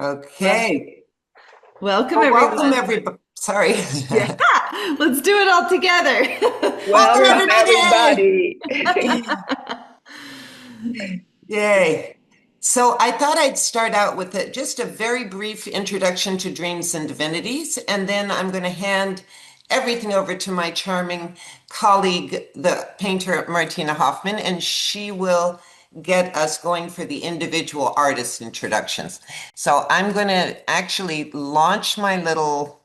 Okay. Welcome, Well, welcome everyone. everybody. Sorry. Yeah, let's do it all together. Welcome Welcome, everybody. everybody. Yay. So I thought I'd start out with just a very brief introduction to Dreams and Divinities, and then I'm going to hand everything over to my charming colleague, the painter Martina Hoffmann, and she will get us going for the individual artist introductions. So I'm going to actually launch my little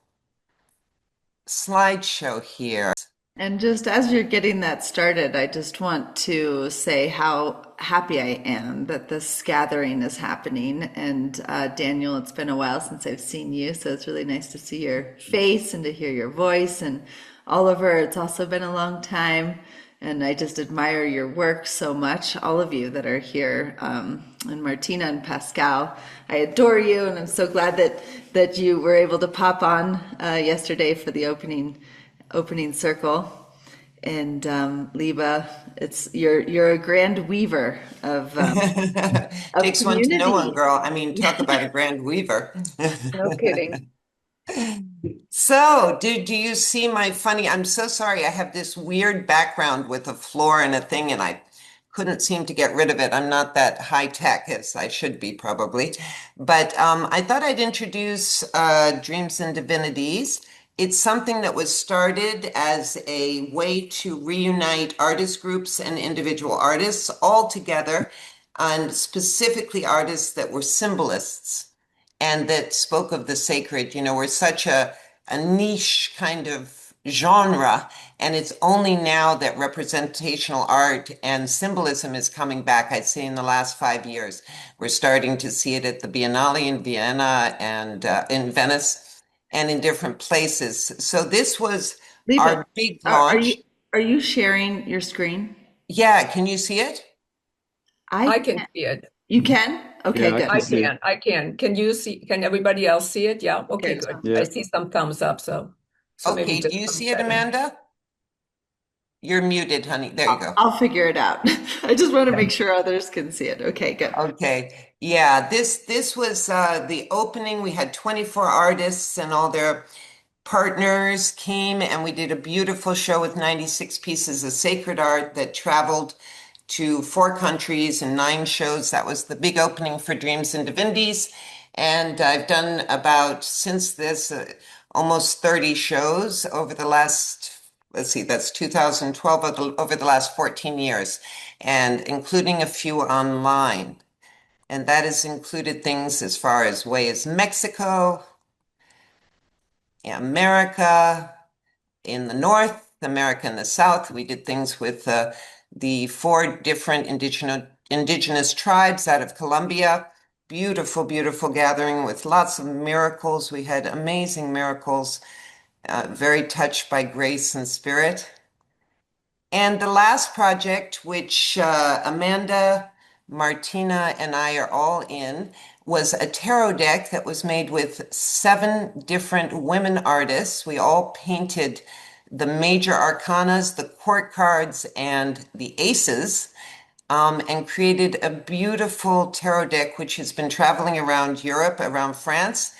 slideshow here. And just as you're getting that started, I just want to say how happy I am that this gathering is happening. And Daniel, it's been a while since I've seen you, so it's really nice to see your face and to hear your voice. And Oliver, it's also been a long time. And I just admire your work so much, all of you that are here, and Martina and Pascal. I adore you, and I'm so glad that you were able to pop on yesterday for the opening circle. And Liba, it's you're a grand weaver of Takes one to know one, community. girl. I mean, talk about a grand weaver. No kidding. So, do you see my funny? I'm so sorry. I have this weird background with a floor and a thing, and I couldn't seem to get rid of it. I'm not that high tech as I should be, probably. But I thought I'd introduce Dreams and Divinities. It's something that was started as a way to reunite artist groups and individual artists all together, and specifically artists that were symbolists and that spoke of the sacred. You know, we're such a niche kind of genre, and it's only now that representational art and symbolism is coming back. I'd say in the last 5 years, we're starting to see it at the Biennale in Vienna and in Venice and in different places. So this was Liba, our big are launch. you sharing your screen? Yeah, can you see it? I I can can't. see it. You can? Okay, Yeah, I good. can I see can. it. I can. Can you see? Can everybody else see it? Yeah. Okay, Good. good. I Yeah. see some thumbs up. So maybe Okay, do just you one see it, second. Amanda? You're muted, honey. There you go. I'll figure it out. I just want to make sure others can see it. Okay, good. Okay. Yeah, this was the opening. We had 24 artists and all their partners came, and we did a beautiful show with 96 pieces of sacred art that traveled to 4 countries and 9 shows. That was the big opening for Dreams and Divinities. And I've done about, since this, almost 30 shows over the last, let's see, that's 2012, over the last 14 years, and including a few online. And that has included things as far as way as Mexico, America, in the North, America in the South. We did things with the 4 different indigenous tribes out of Colombia. Beautiful, beautiful gathering with lots of miracles. We had amazing miracles, very touched by grace and spirit. And the last project, which Amanda, Martina, and I are all in, was a tarot deck that was made with 7 different women artists. We all painted the major arcanas, the court cards, and the aces, and created a beautiful tarot deck, which has been traveling around Europe, around France.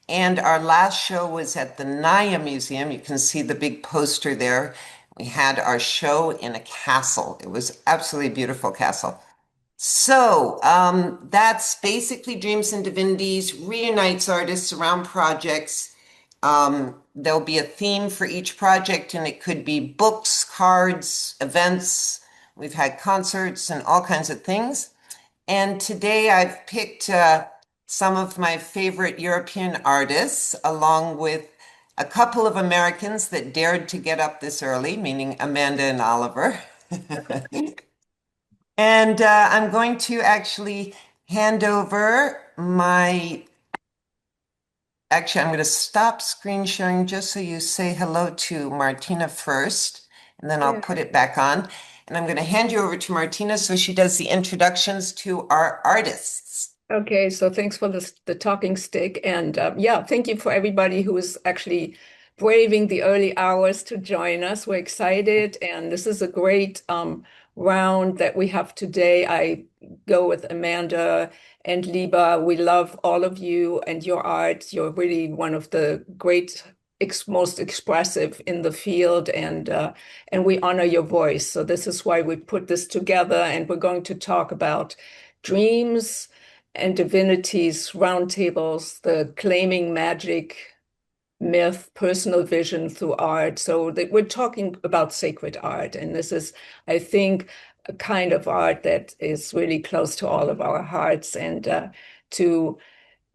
And our last show was at the Naya Museum. You can see the big poster there. We had our show in a castle. It was absolutely a beautiful castle. So that's basically Dreams and Divinities, reunites artists around projects. There'll be a theme for each project, and it could be books, cards, events. We've had concerts and all kinds of things. And today I've picked some of my favorite European artists, along with a couple of Americans that dared to get up this early, meaning Amanda and Oliver. And I'm going to actually hand over actually, I'm going to stop screen sharing just so you say hello to Martina first, and then I'll Yeah. put it back on. And I'm going to hand you over to Martina so she does the introductions to our artists. Okay, so thanks for the talking stick. And yeah, thank you for everybody who is actually braving the early hours to join us. We're excited, and this is a great round that we have today. I go with Amanda and Liba. We love all of you and your art. You're really one of the great, most expressive in the field, and we honor your voice. So this is why we put this together, and we're going to talk about dreams and divinities, roundtables, the claiming magic myth, personal vision through art. So that we're talking about sacred art. And this is, I think, a kind of art that is really close to all of our hearts. And to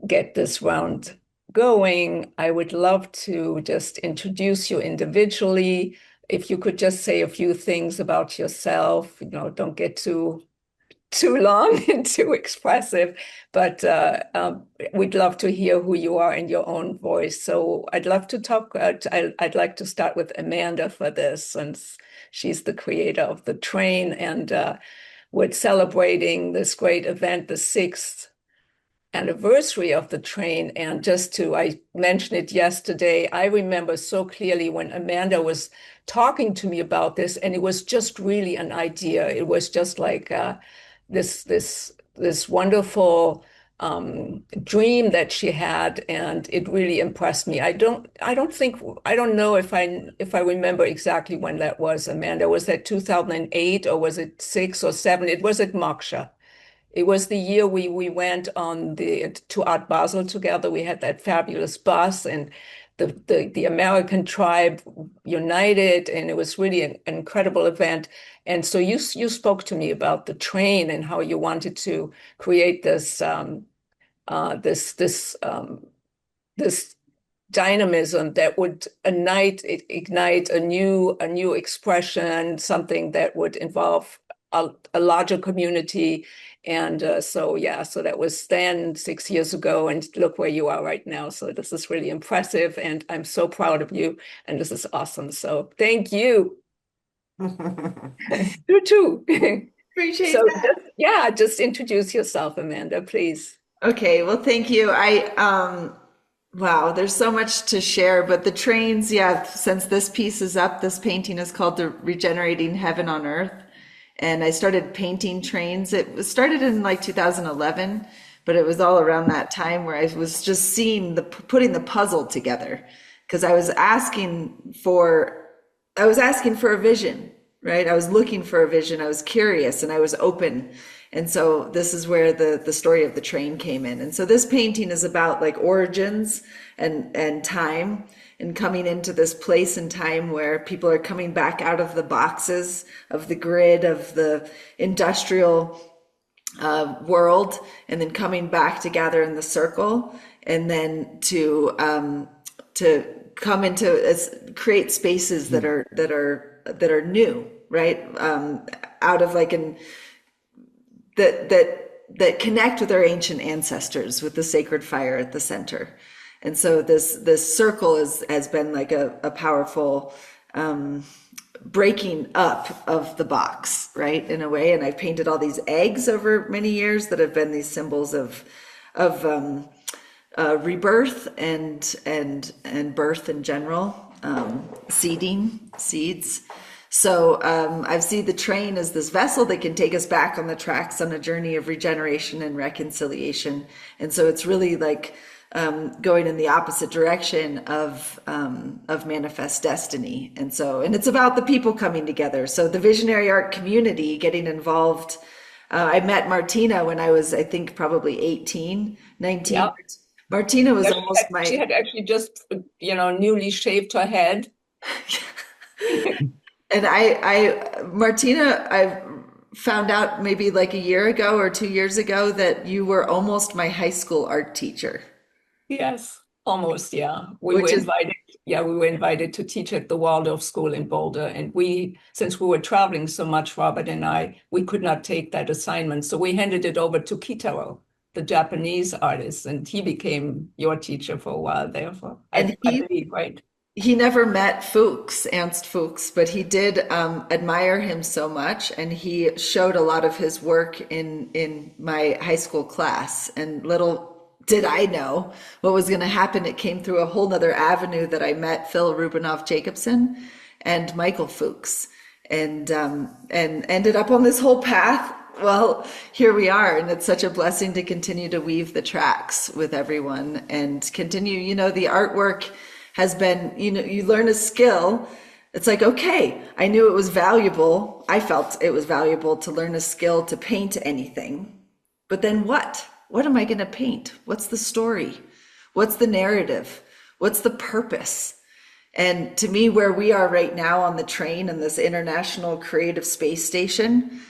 get this round going, I would love to just introduce you individually. If you could just say a few things about yourself, don't get too long and too expressive, but we'd love to hear who you are in your own voice. So I'd love to talk, I'd like to start with Amanda for this, since she's the creator of the train, and we're celebrating this great event, the 6th anniversary of the train. And I mentioned it yesterday, I remember so clearly when Amanda was talking to me about this, and it was just really an idea. It was just like this wonderful dream that she had, and it really impressed me. I don't know if I remember exactly when that was, Amanda. Was that 2008 or was it 6 or 7? It was at Moksha. It was the year we went to Art Basel together. We had that fabulous bus, and the American tribe united, and it was really an incredible event. And so you spoke to me about the train and how you wanted to create this dynamism that would ignite a new expression, something that would involve a larger community. And so that was then 6 years ago, and look where you are right now. So this is really impressive, and I'm so proud of you, and this is awesome. So thank you. You too. Appreciate So that. just introduce yourself, Amanda, please. Okay, well, thank you. Wow, there's so much to share, but the trains, yeah, since this piece is up, this painting is called The Regenerating Heaven on Earth. And I started painting trains. Started in like 2011, but it was all around that time where I was just putting the puzzle together, because I was asking for a vision, right? I was looking for a vision. I was curious and I was open. And so this is where the story of the train came in. And so this painting is about like origins and time, and coming into this place and time where people are coming back out of the boxes of the grid of the industrial world, and then coming back to gather in the circle, and then to come into create spaces that are new, right? Out of like that connect with our ancient ancestors, with the sacred fire at the center. And so this circle has been like a powerful breaking up of the box, right, in a way. And I've painted all these eggs over many years that have been these symbols of rebirth and birth in general, seeds. So I see the train as this vessel that can take us back on the tracks on a journey of regeneration and reconciliation. And so it's really like going in the opposite direction of manifest destiny. And it's about the people coming together. So the visionary art community getting involved. I met Martina when I was, I think, probably 18, 19. Yeah. Martina was she had actually just, newly shaved her head. And Martina, I found out maybe like a year ago or 2 years ago that you were almost my high school art teacher. Yes, almost, yeah. We were invited to teach at the Waldorf School in Boulder. And since we were traveling so much, Robert and I, we could not take that assignment. So we handed it over to Kitaro, the Japanese artist, and he became your teacher for a while, therefore. I believe, right? He never met Ernst Fuchs, but he did admire him so much, and he showed a lot of his work in my high school class. And little did I know what was going to happen. It came through a whole nother avenue that I met Phil Rubinoff Jacobson and Michael Fuchs. and ended up on this whole path. Well, here we are, and it's such a blessing to continue to weave the tracks with everyone and continue. The artwork has been, you learn a skill. It's like, okay, I knew it was valuable. I felt it was valuable to learn a skill to paint anything. But then what? What am I going to paint? What's the story? What's the narrative? What's the purpose? And to me, where we are right now on the train in this International Creative Space Station,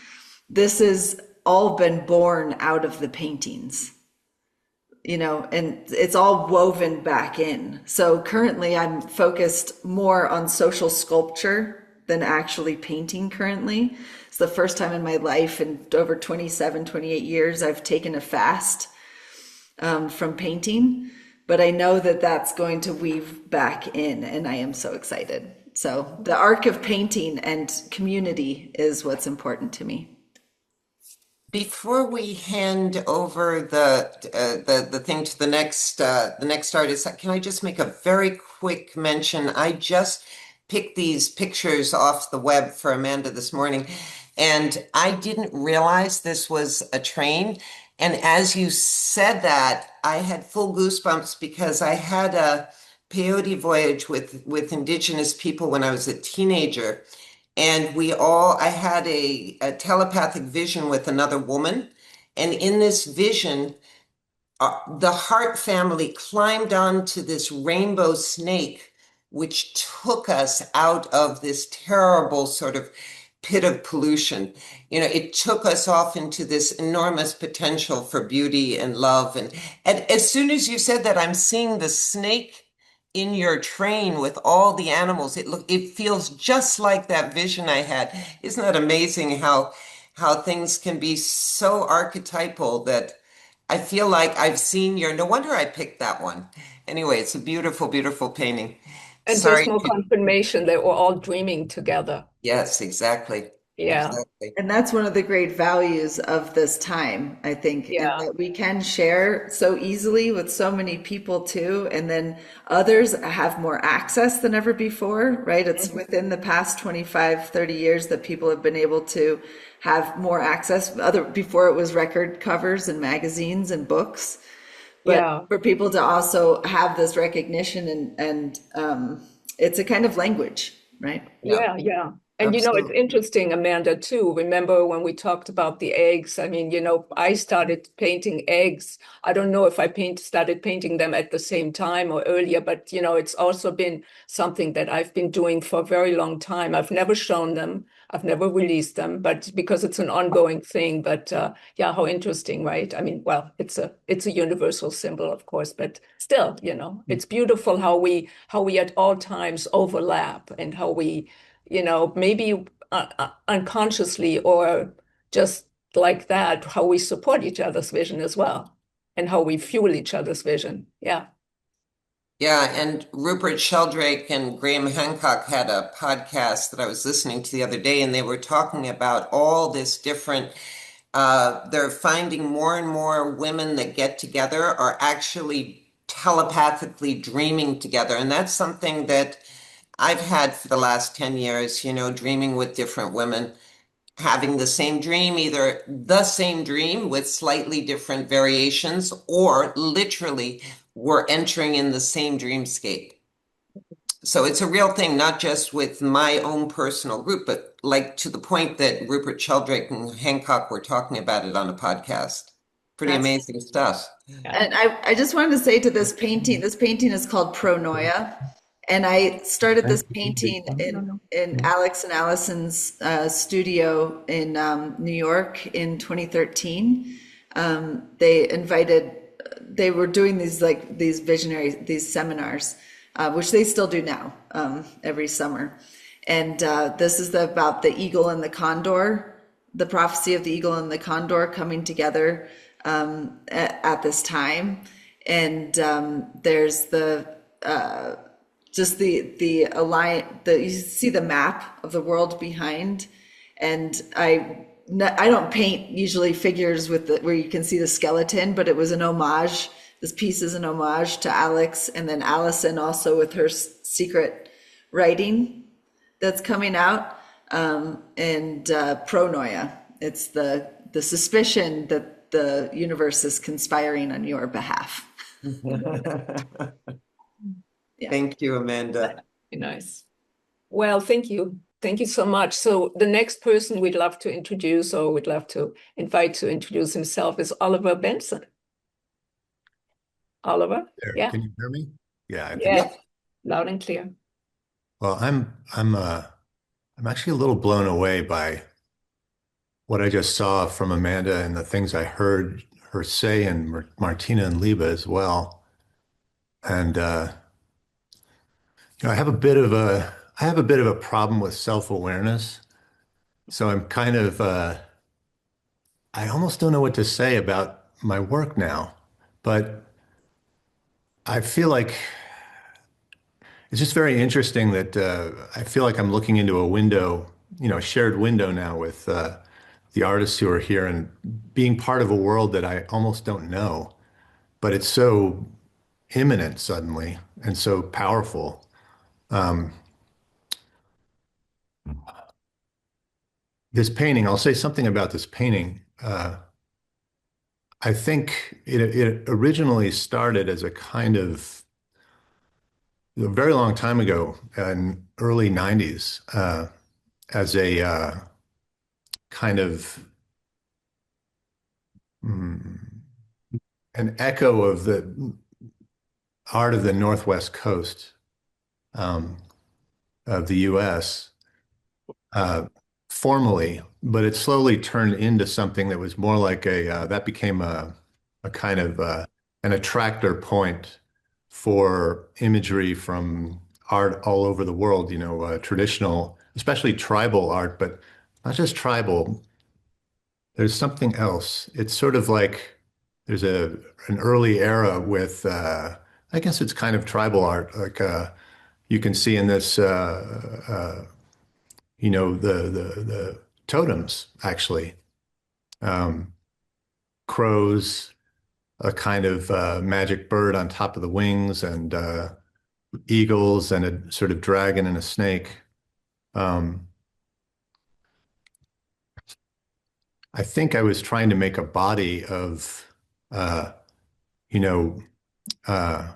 this has all been born out of the paintings, and it's all woven back in. So currently I'm focused more on social sculpture than actually painting currently. It's the first time in my life in over 27, 28 years I've taken a fast from painting, but I know that that's going to weave back in, and I am so excited. So the arc of painting and community is what's important to me. Before we hand over the thing to the next artist, can I just make a very quick mention? I just picked these pictures off the web for Amanda this morning, and I didn't realize this was a train. And as you said that, I had full goosebumps because I had a peyote voyage with indigenous people when I was a teenager. And I had a telepathic vision with another woman. And in this vision, the Hart family climbed onto this rainbow snake, which took us out of this terrible sort of pit of pollution. It took us off into this enormous potential for beauty and love. And as soon as you said that, I'm seeing the snake in your train with all the animals. It feels just like that vision I had. Isn't that amazing how things can be so archetypal that I feel like I've seen no wonder I picked that one. Anyway, it's a beautiful, beautiful painting. And Sorry. just more confirmation that we're all dreaming together. Yes, exactly. Yeah. Exactly. And that's one of the great values of this time, I think, in Yeah. that we can share so easily with so many people too. And then others have more access than ever before, right? It's within the past 25, 30 years that people have been able to have more access. Before it was record covers and magazines and books. But Yeah. for people to also have this recognition and it's a kind of language, right? Yeah, Yeah. And it's absolutely. interesting, Amanda, too. Remember when we talked about the eggs? I mean, I started painting eggs. I don't know if started painting them at the same time or earlier, but it's also been something that I've been doing for a very long time. I've never shown them. I've never released them, but because it's an ongoing thing. But yeah, how interesting, right? I mean, well, it's a universal symbol, of course, but still, it's beautiful how we at all times overlap and how we maybe unconsciously or just like that, how we support each other's vision as well and how we fuel each other's vision. Yeah. Yeah, and Rupert Sheldrake and Graham Hancock had a podcast that I was listening to the other day, and they were talking about all this different. They're finding more and more women that get together are actually telepathically dreaming together. And that's something that I've had for the last 10 years, dreaming with different women, having the same dream, either the same dream with slightly different variations, or literally we're entering in the same dreamscape. So it's a real thing, not just with my own personal group, but like to the point that Rupert Sheldrake and Hancock were talking about it on a podcast. Pretty That's amazing stuff. Yeah. And I just wanted to say to this painting is called Pronoia. And I started this painting in Alex and Allison's studio in New York in 2013. They were doing these seminars, which they still do now every summer. And this is about the eagle and the condor, the prophecy of the eagle and the condor coming together at this time. And there's just the alliance, you see the map of the world behind. And I don't paint usually figures where you can see the skeleton, but it was an homage. This piece is an homage to Alex, and then Allison also with her secret writing that's coming out. and pronoia. It's the suspicion that the universe is conspiring on your behalf. Yeah. Thank you, Amanda. Very nice. Well, thank you. Thank you so much. So the next person we'd love to introduce or we'd love to invite to introduce himself is Oliver Benson. Oliver? There, Yeah. can you hear me? Yeah, I think. Yeah. Loud and clear. Well, I'm actually a little blown away by what I just saw from Amanda and the things I heard her say and Martina and Liba as well. And I have a bit of a problem with self-awareness. So I'm kind of I almost don't know what to say about my work now, but I feel like it's just very interesting that I feel like I'm looking into a window, a shared window now with the artists who are here and being part of a world that I almost don't know, but it's so imminent suddenly and so powerful. This painting, I'll say something about this painting. I think it originally started as a kind of a very long time ago in early 90s as a kind of mm, an echo of the art of the Northwest coast um, of the US uh, formally, but it slowly turned into something that was more like that became a kind of an attractor point for imagery from art all over the world, traditional, especially tribal art, but not just tribal. There's something else. It's sort of like there's an early era with I guess it's kind of tribal art, like you can see in this the totems actually. Um, Crows, a kind of magic bird on top of the wings, and eagles and a sort of dragon and a snake. Um, I think I was trying to make a body uh, you know, uh,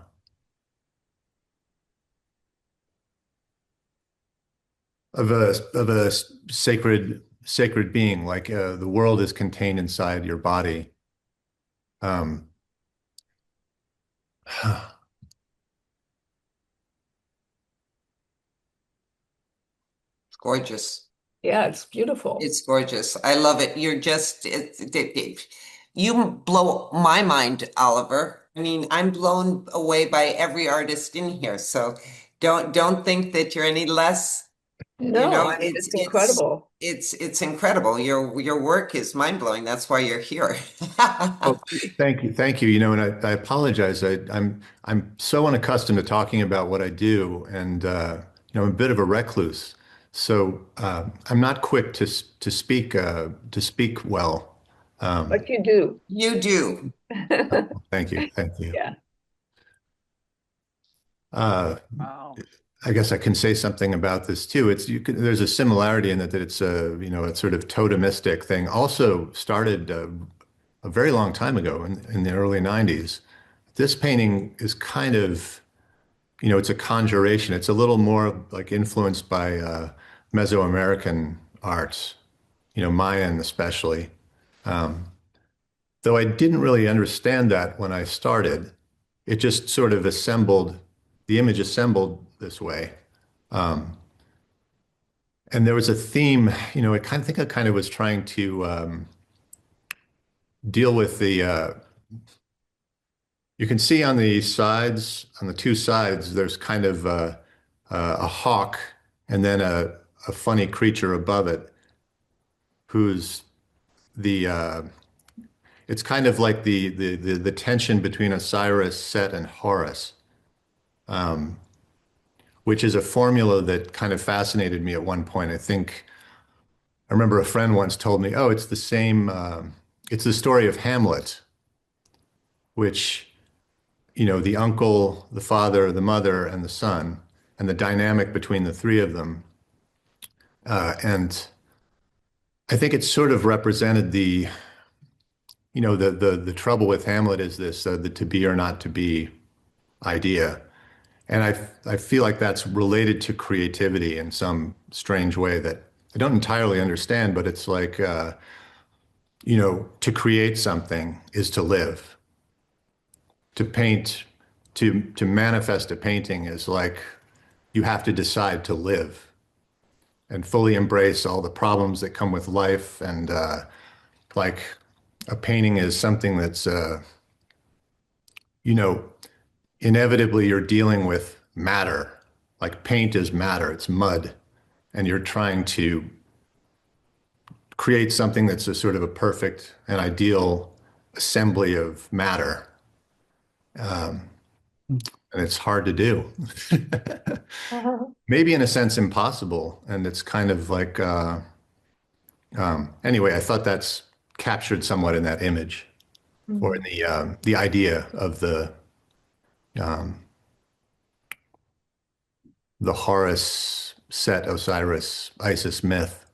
of a sacred being, like the world is contained inside your body. Um, It's gorgeous. Yeah, it's beautiful. It's gorgeous. I love it. You blow my mind, Oliver. I mean, I'm blown away by every artist in here. So don't think that you're any less. No, I mean, it's incredible. It's incredible. Your work is mind-blowing. That's why you're here. well, thank you. And I apologize. I'm so unaccustomed to talking about what I do, and I'm a bit of a recluse, so I'm not quick to speak well. But you do. You do. Thank you. Yeah. Uh, Wow. I guess I can say something about this too. There's a similarity in that it's a sort of totemistic thing. Also started a very long time ago in the early 90s. This painting is kind of, it's a conjuration. It's a little more like influenced by Mesoamerican arts, Mayan especially. Though I didn't really understand that when I started, it just sort of the image assembled this way. Um, and there was a theme, I think I kind of was trying to deal with you can see on the sides, on the two sides, there's kind of a hawk and then a funny creature above it who's the, it's kind of like the tension between Osiris, Set, and Horus, which is a formula that kind of fascinated me at one point. I remember a friend once told me, oh, it's the same, it's the story of Hamlet, which the uncle, the father, the mother, and the son, and the dynamic between the three of them And I think it sort of represented the trouble with Hamlet is this, the to be or not to be idea. And I feel like that's related to creativity in some strange way that I don't entirely understand, but it's like, to create something is to live. To paint, to manifest a painting is like you have to decide to live and fully embrace all the problems that come with life. And like a painting is something that's, you know, inevitably you're dealing with matter. Like paint is matter, it's mud, and you're trying to create something that's a sort of a perfect and ideal assembly of matter. And it's hard to do. Maybe in a sense impossible. And it's kind of like, anyway, I thought that's captured somewhat in that image or in the idea of the Horus, Set, Osiris, Isis myth.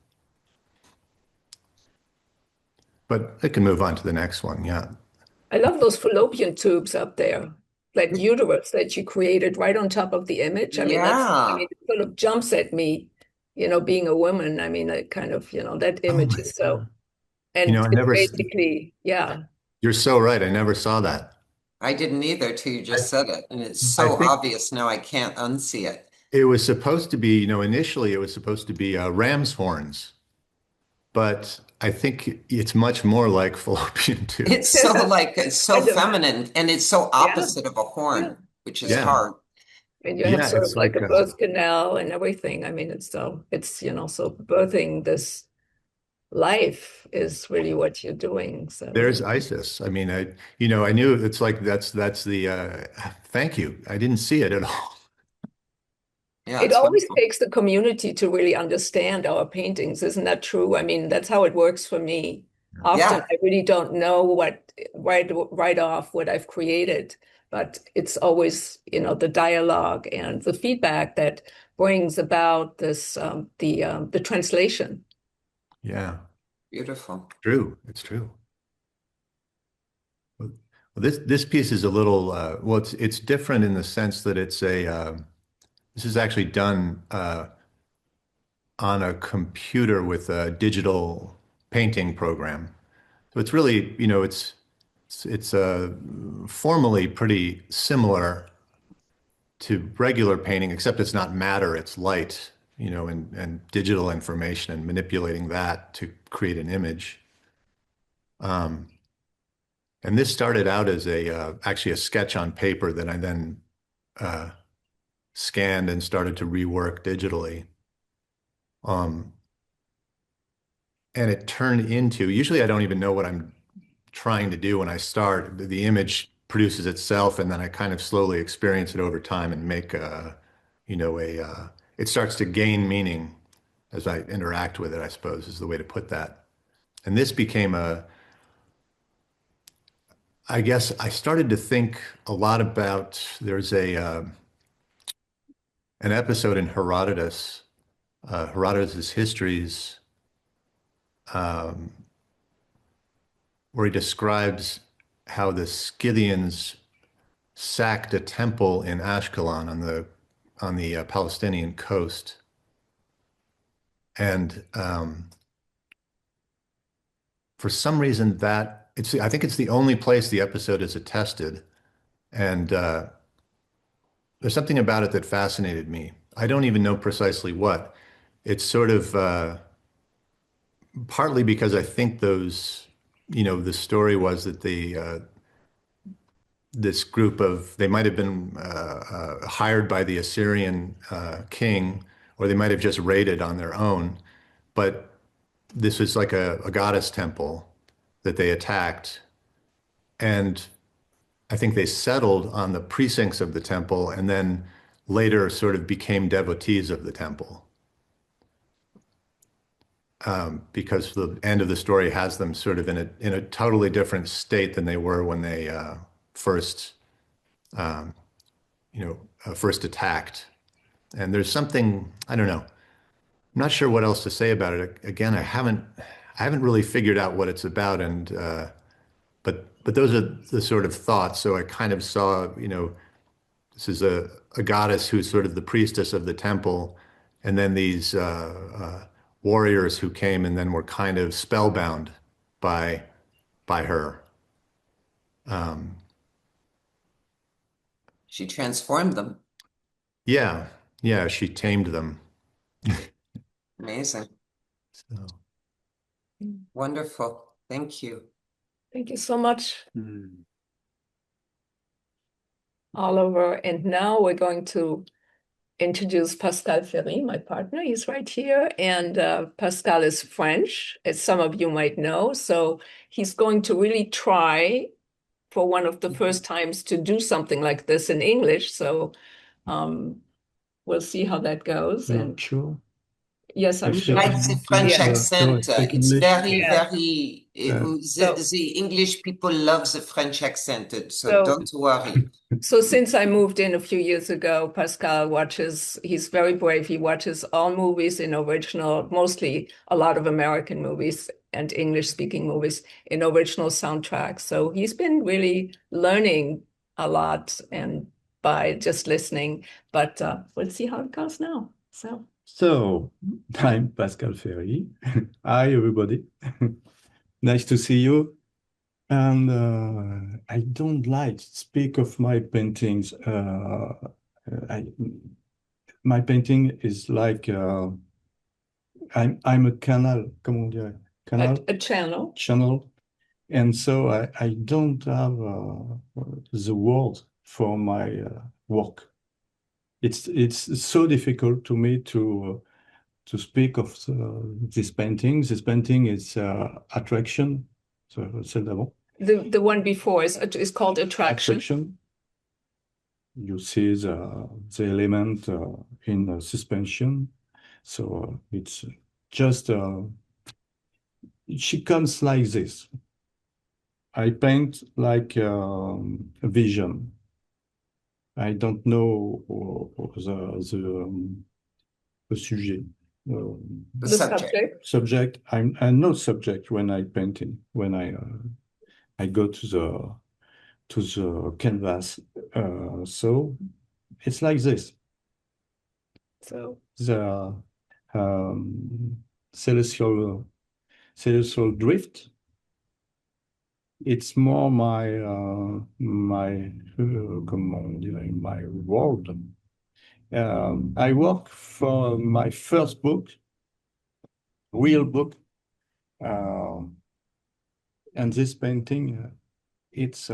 But I can move on to the next one. Yeah. I love those fallopian tubes up there, like uterus that you created right on top of the image. I Yeah, mean, it sort of jumps at me, being a woman. I mean, it kind of, that Oh image my is God. so, and I it's never, basically, yeah, you're so right. I never saw that. I didn't either till you I, just said it. And it's I so think obvious now I can't unsee it. it was supposed to be, initially it was supposed to be ram's horns, but I think it's much more like fallopian It's tubes. so like it's so kind of, feminine and it's so yeah, opposite of a yeah, horn, which is yeah. Yeah. hard. And you have Yeah. sort of It's like like, a birth canal and everything. I mean, so birthing this life is really what you're doing. So, there's ISIS. I mean, I knew it's like that's the, thank you. I didn't see it at all. Yeah, it it's always wonderful. takes the community to really understand our paintings. Isn't that true? I mean, that's how it works for me. Often Yeah, I really don't know right off what I've created, but it's always, the dialogue and the feedback that brings about this the translation. Yeah. beautiful. True. It's true. Well, this piece is a little, well, it's different in the sense that this is actually done on a computer with a digital painting program. So it's really, it's formally pretty similar to regular painting, except it's not matter, it's light, and digital information and manipulating that to create an image. Um, and this started out as actually a sketch on paper that I then uh, scanned and started to rework digitally. Um, and it turned into, usually I don't even know what I'm trying to do when I start. The image produces itself, and then I kind of slowly experience it over time and make it starts to gain meaning as I interact with it, I suppose, is the way to put that. And this became I guess I started to think a lot about, there's an episode in Herodotus' histories, um, where he describes how the Scythians sacked a temple in Ashkelon on the Palestinian coast, and for some reason I think it's the only place the episode is attested, and there's something about it that fascinated me. I don't even know precisely what. It's sort of partly because I think the story was that this group they might have been hired by the Assyrian king, or they might have just raided on their own. But this was like a goddess temple that they attacked. And I think they settled on the precincts of the temple and then later sort of became devotees of the temple. Because the end of the story has them sort of in a totally different state than they were when they first, first attacked. And there's something, I don't know, not sure what else to say about it. Again, I haven't really figured out what it's about, and but those are the sort of thoughts. So I kind of saw, this is a goddess who's sort of the priestess of the temple, and then these warriors who came and then were kind of spellbound by by her. Um, She transformed them. yeah, yeah, she tamed them. Amazing. So, Wonderful. Thank you. Thank you so much, Mm. Oliver. And now we're going to introduce Pascal Ferry, my partner. He's right here. And Pascal is French, as some of you might know. So he's going to really try for one of the first times to do something like this in English. So we'll see how that goes. You're And sure? yes, I'm If sure. Like the French Yeah. accent, speak it's English. very, Yeah. very, So- the English people love the French accent, so So- don't worry. So since I moved in a few years ago, Pascal he's very brave. He watches all movies in original, mostly a lot of American movies and English-speaking movies in original soundtracks. So he's been really learning a lot and by just listening, but we'll see how it goes now. So, I'm Pascal Ferry. Hi, everybody. Nice to see you. And I don't like to speak of my paintings. My painting is like I'm a canal, comment on dirait? Canal, A channel. channel. And so I don't have the word for my work. It's so difficult to me to speak of this painting. This painting is attraction, so celle d'avant. The one before is called Attraction. Attraction. You see the element in suspension. So it's just she comes like this. I paint like a vision. I don't know the sujet. The subject. Subject. I'm not subject when I painting. When I go to the canvas. So it's like this. So The celestial drift. It's more my comment on dirait, my world. I work for my first book, real book, and this painting, it's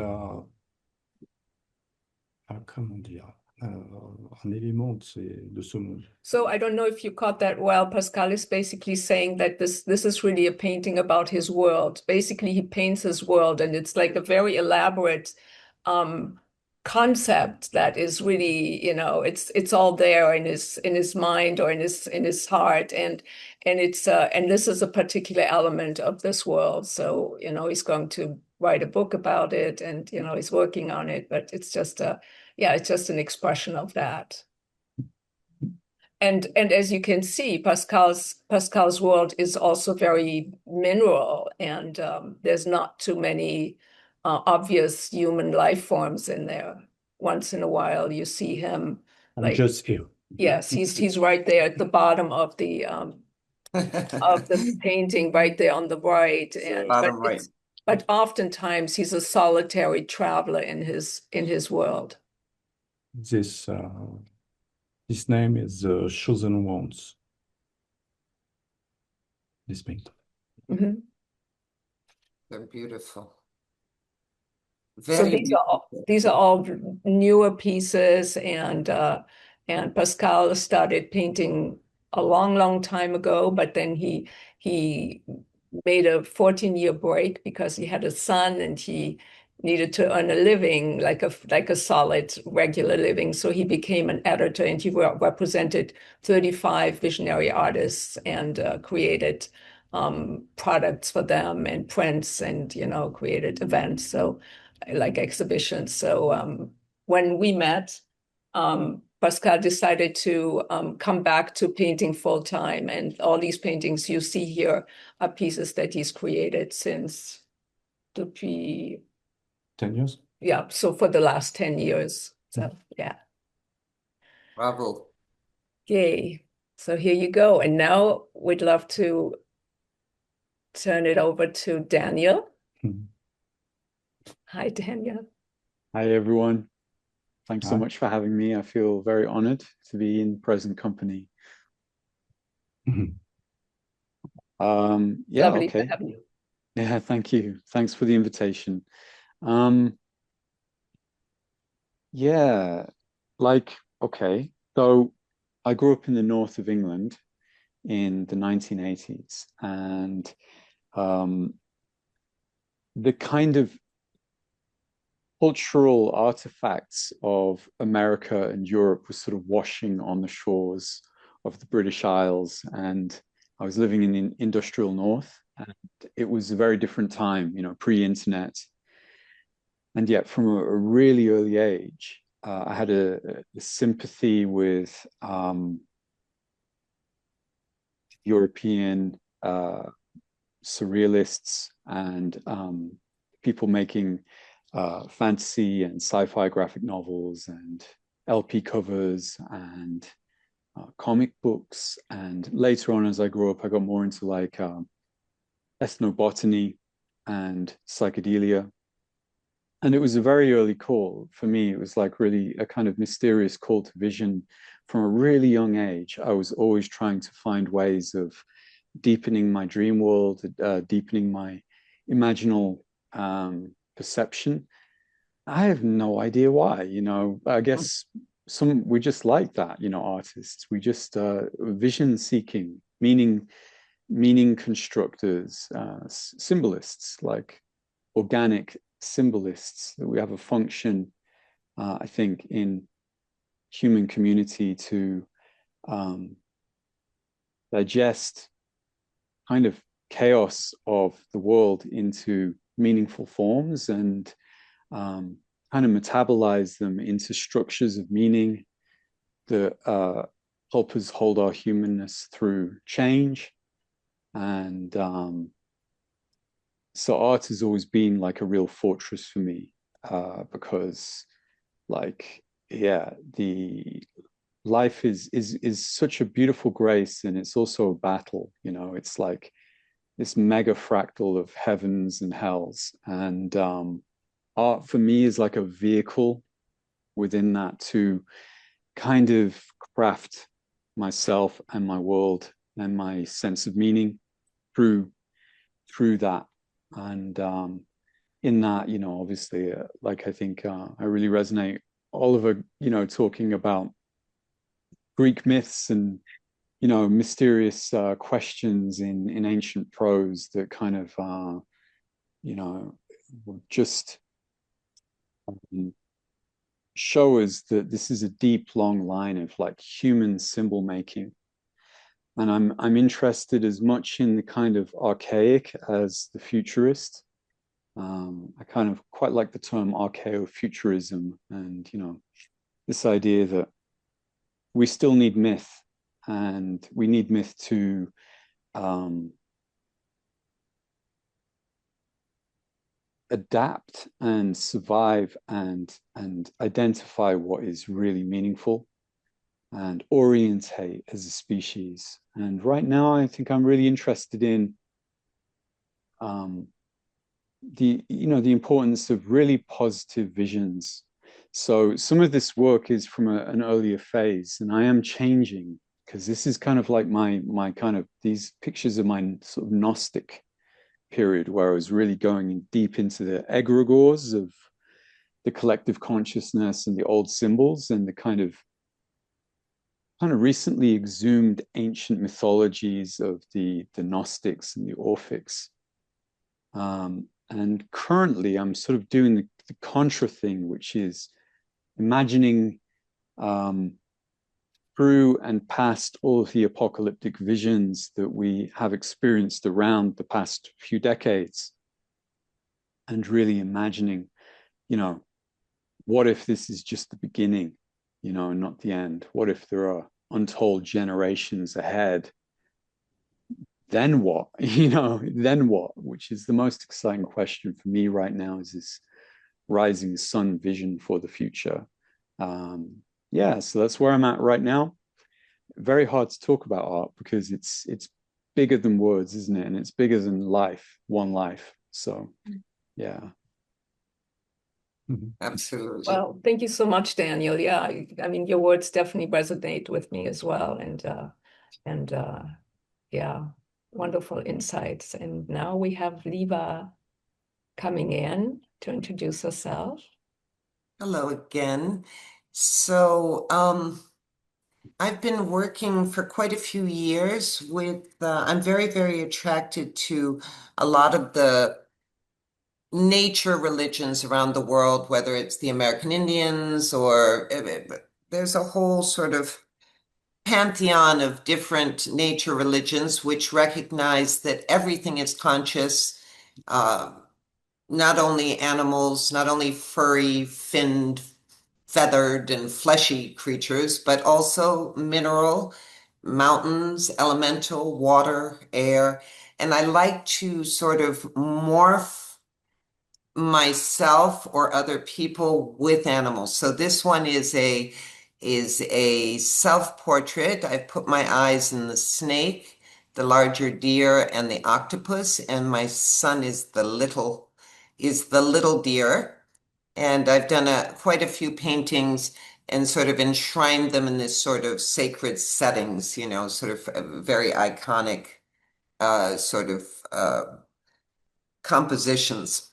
comment dire, un élément de ce monde. So I don't know if you caught that well. Pascal is basically saying that this is really a painting about his world. Basically, he paints his world, and it's like a very elaborate concept that is really, it's all there in his mind or in his heart, and it's and this is a particular element of this world. So he's going to write a book about it, and he's working on it. But it's just it's just an expression of that. And as you can see, Pascal's world is also very mineral, and there's not too many obvious human life forms in there. Once in a while, you see him. I'm just here. Yes, he's right there at the bottom of the painting, right there on the right. And Bottom right. but oftentimes he's a solitary traveler in his world. His name is the Chosen Ones. This painting. Mhm. They're beautiful. So Very these are all newer pieces, and Pascal started painting a long time ago, but then he made a 14-year break because he had a son and he needed to earn a living, like a solid regular living. So he became an editor, and he represented 35 visionary artists and created products for them and prints, and created events. So like exhibitions. So when we met, Pascal decided to come back to painting full time. And all these paintings you see here are pieces that he's created since depuis 10 years. Yeah, so for the last 10 years. So yeah. Bravo. Yay. So here you go. And now we'd love to turn it over to Daniel. Mhm. Hi, Daniel. Hi, everyone. Thanks so Hi. much for having me. I feel very honored to be in present company. Mhm. Yeah, Lovely to okay. have you. Yeah, thank you. Thanks for the invitation. Yeah, okay. So I grew up in the north of England in the 1980s, and the kind of cultural artifacts of America and Europe were sort of washing on the shores of the British Isles. And I was living in the industrial north, and it was a very different time, pre-internet. And yet, from a really early age, I had a sympathy with European surrealists and people making fantasy and sci-fi graphic novels and LP covers and comic books. And later on, as I grew up, I got more into like ethnobotany and psychedelia. And it was a very early call for me. It was like really a kind of mysterious call to vision from a really young age. I was always trying to find ways of deepening my dream world, deepening my imaginal perception. I have no idea why, I guess we just like that, artists. We just vision seeking, meaning constructors, symbolists, like organic symbolists. That we have a function, I think, in human community to digest kind of chaos of the world into meaningful forms and kind of metabolize them into structures of meaning that help us hold our humanness through change. And so art has always been like a real fortress for me because like, yeah, the life is such a beautiful grace, and it's also a battle. It's like this mega fractal of heavens and hells, and art for me is like a vehicle within that to kind of craft myself and my world and my sense of meaning through that. And in that, obviously, like I think I really resonate. Oliver, talking about Greek myths and mysterious questions in ancient prose that kind of just show us that this is a deep, long line of like human symbol making. And I'm interested as much in the kind of archaic as the futurist. I kind of quite like the term archaeofuturism, and this idea that we still need myth, and we need myth to adapt and survive and identify what is really meaningful and orientate as a species. And right now, I think I'm really interested in the importance of really positive visions. So some of this work is from an earlier phase, and I am changing because this is kind of like my kind of, these pictures of my sort of Gnostic period where I was really going deep into the egregores of the collective consciousness and the old symbols and the kind of recently exhumed ancient mythologies of the Gnostics and the Orphics. And currently I'm sort of doing the contra thing, which is imagining through and past all of the apocalyptic visions that we have experienced around the past few decades, and really imagining, what if this is just the beginning? not the end? What if there are untold generations ahead? Then what? Then what? Which is the most exciting question for me right now, is this rising sun vision for the future. Yeah, so that's where I'm at right now. Very hard to talk about art because it's bigger than words, isn't it? And it's bigger than life, one life. So yeah. Absolutely. Well, thank you so much, Daniel. Yeah, I mean, your words definitely resonate with me as well, and yeah, wonderful insights. And now we have Liba coming in to introduce herself. Hello again. So, I've been working for quite a few years with, I'm very, very attracted to a lot of the nature religions around the world, whether it's the American Indians or there's a whole sort of pantheon of different nature religions which recognize that everything is conscious, uh, not only animals, not only furry, finned, feathered, and fleshy creatures, but also mineral, mountains, elemental, water, air. And I like to sort of morph myself or other people with animals. So this one is a self-portrait. I put my eyes in the snake, the larger deer, and the octopus, and my son is the little deer. And I've done quite a few paintings and sort of enshrined them in this sort of sacred settings, sort of very iconic sort of compositions.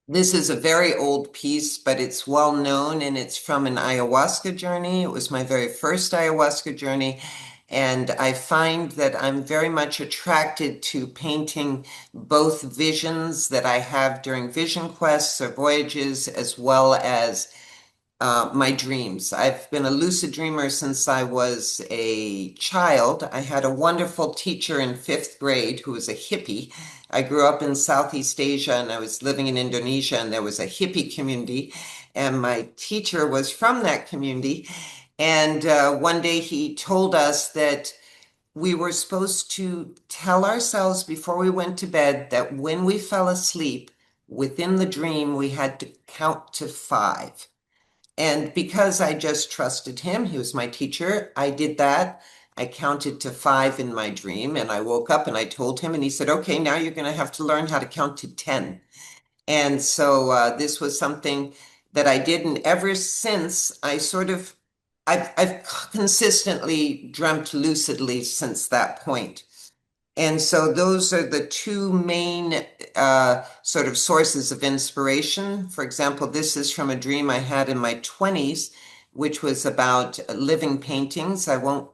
This is a very old piece, but it's well known, and it's from an ayahuasca journey. It was my very first ayahuasca journey. And I find that I'm very much attracted to painting both visions that I have during vision quests or voyages, as well as my dreams. I've been a lucid dreamer since I was a child. I had a wonderful teacher in fifth grade who was a hippie. I grew up in Southeast Asia and I was living in Indonesia, and there was a hippie community, and my teacher was from that community. And one day he told us that we were supposed to tell ourselves before we went to bed that when we fell asleep, within the dream, we had to count to 5. And because I just trusted him, he was my teacher, I did that. I counted to 5 in my dream, and I woke up and I told him, and he said, okay, now you're going to have to learn how to count to 10. And so this was something that I did. And ever since, I've consistently dreamt lucidly since that point. And so those are the two main sort of sources of inspiration. For example, this is from a dream I had in my 20s, which was about living paintings. I won't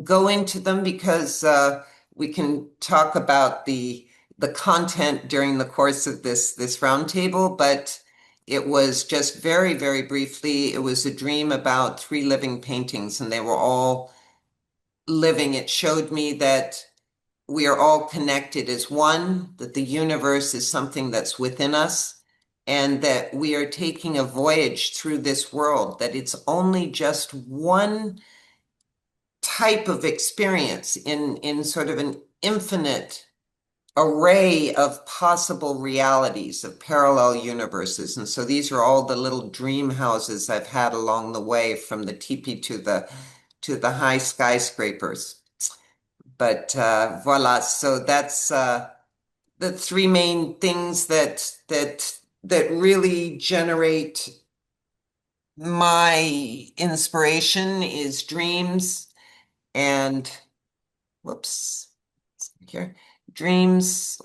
go into them because we can talk about the content during the course of this roundtable, but it was just very, very briefly, it was a dream about 3 living paintings, and they were all living. It showed me that we are all connected as one, that the universe is something that's within us, and that we are taking a voyage through this world, that it's only just one type of experience in sort of an infinite array of possible realities, of parallel universes. And so these are all the little dream houses I've had along the way, from the teepee to the high skyscrapers. But voila, so that's the 3 main things that really generate my inspiration is dreams and whoops, here, dreams,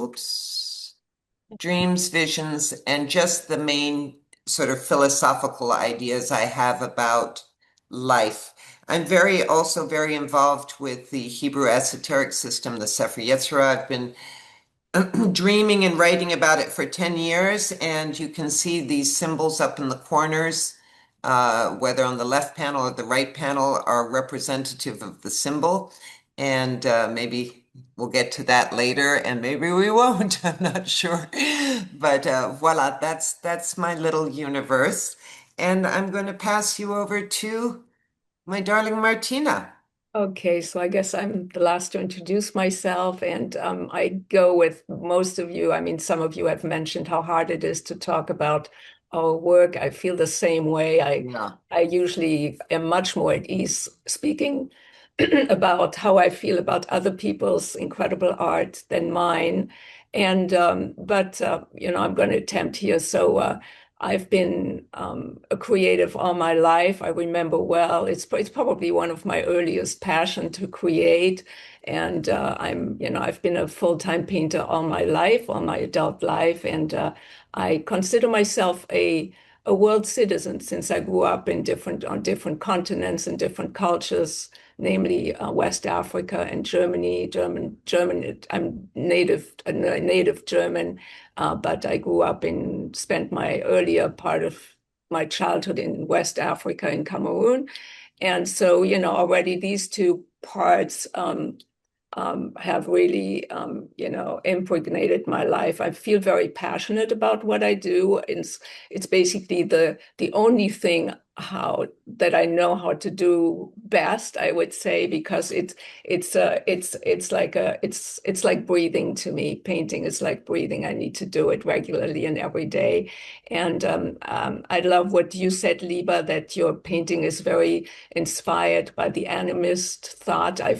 visions, and just the main sort of philosophical ideas I have about life. I'm also very involved with the Hebrew esoteric system, the Sefer Yetzirah. I've been dreaming and writing about it for 10 years, and you can see these symbols up in the corners, whether on the left panel or the right panel, are representative of the symbol. And maybe we'll get to that later, and maybe we won't. I'm not sure. But voila, that's my little universe. and I'm going to pass you over to my darling Martina. Okay, so I guess I'm the last to introduce myself, and I go with most of you. I mean, some of you have mentioned how hard it is to talk about our work. I feel the same way. Yeah. I usually am much more at ease speaking about how I feel about other people's incredible art than mine. And but I'm going to attempt here. So I've been a creative all my life. I remember well. It's probably one of my earliest passion to create, and I've been a full-time painter all my life, all my adult life, and I consider myself a world citizen since I grew up on different continents and different cultures, namely West Africa and Germany. German. I'm a native German, but I grew up spent my earlier part of my childhood in West Africa in Cameroon. And so, already these two parts have really, impregnated my life. I feel very passionate about what I do. It's basically the only thing how that I know how to do best, I would say, because it's like breathing to me. Painting is like breathing. I need to do it regularly and every day. And I love what you said, Liba, that your painting is very inspired by the animist thought. I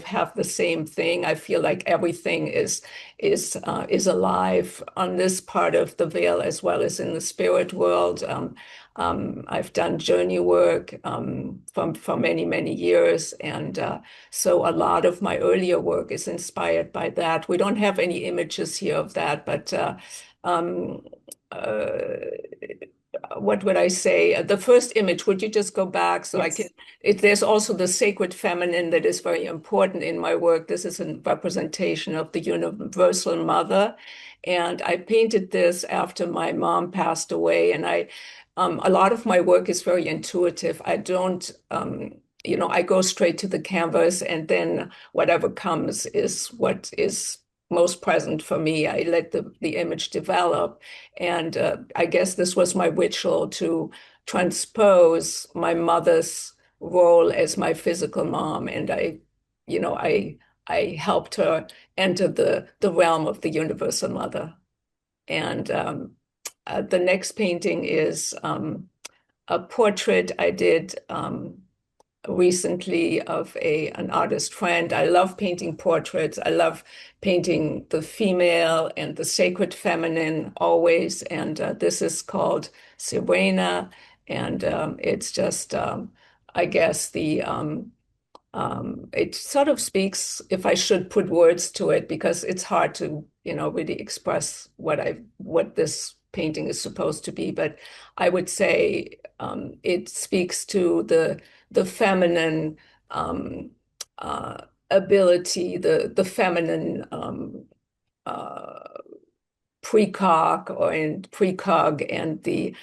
have the same thing. I feel like everything is alive on this part of the veil as well as in the spirit world. I've done journey work for many years, and so a lot of my earlier work is inspired by that. We don't have any images here of that, but um, uh, what would I say? The first image, would you just go back so I can? There's also the sacred feminine that is very important in my work. This is a representation of the universal mother. And I painted this after my mom passed away. And a lot of my work is very intuitive. I don't, I go straight to the canvas, and then whatever comes is what is most present for me. I let the image develop. And I guess this was my ritual to transpose my mother's role as my physical mom. And you know, I, I helped her enter the realm of the universal mother. And the next painting is a portrait I did recently of an artist friend. I love painting portraits. I love painting the female and the sacred feminine always. And this is called Sirena. And it's just, I guess, it sort of speaks, if I should put words to it, because it's hard to, really express what this painting is supposed to be. But I would say it speaks to the feminine um, uh, ability, the feminine uh, precog and precog, and the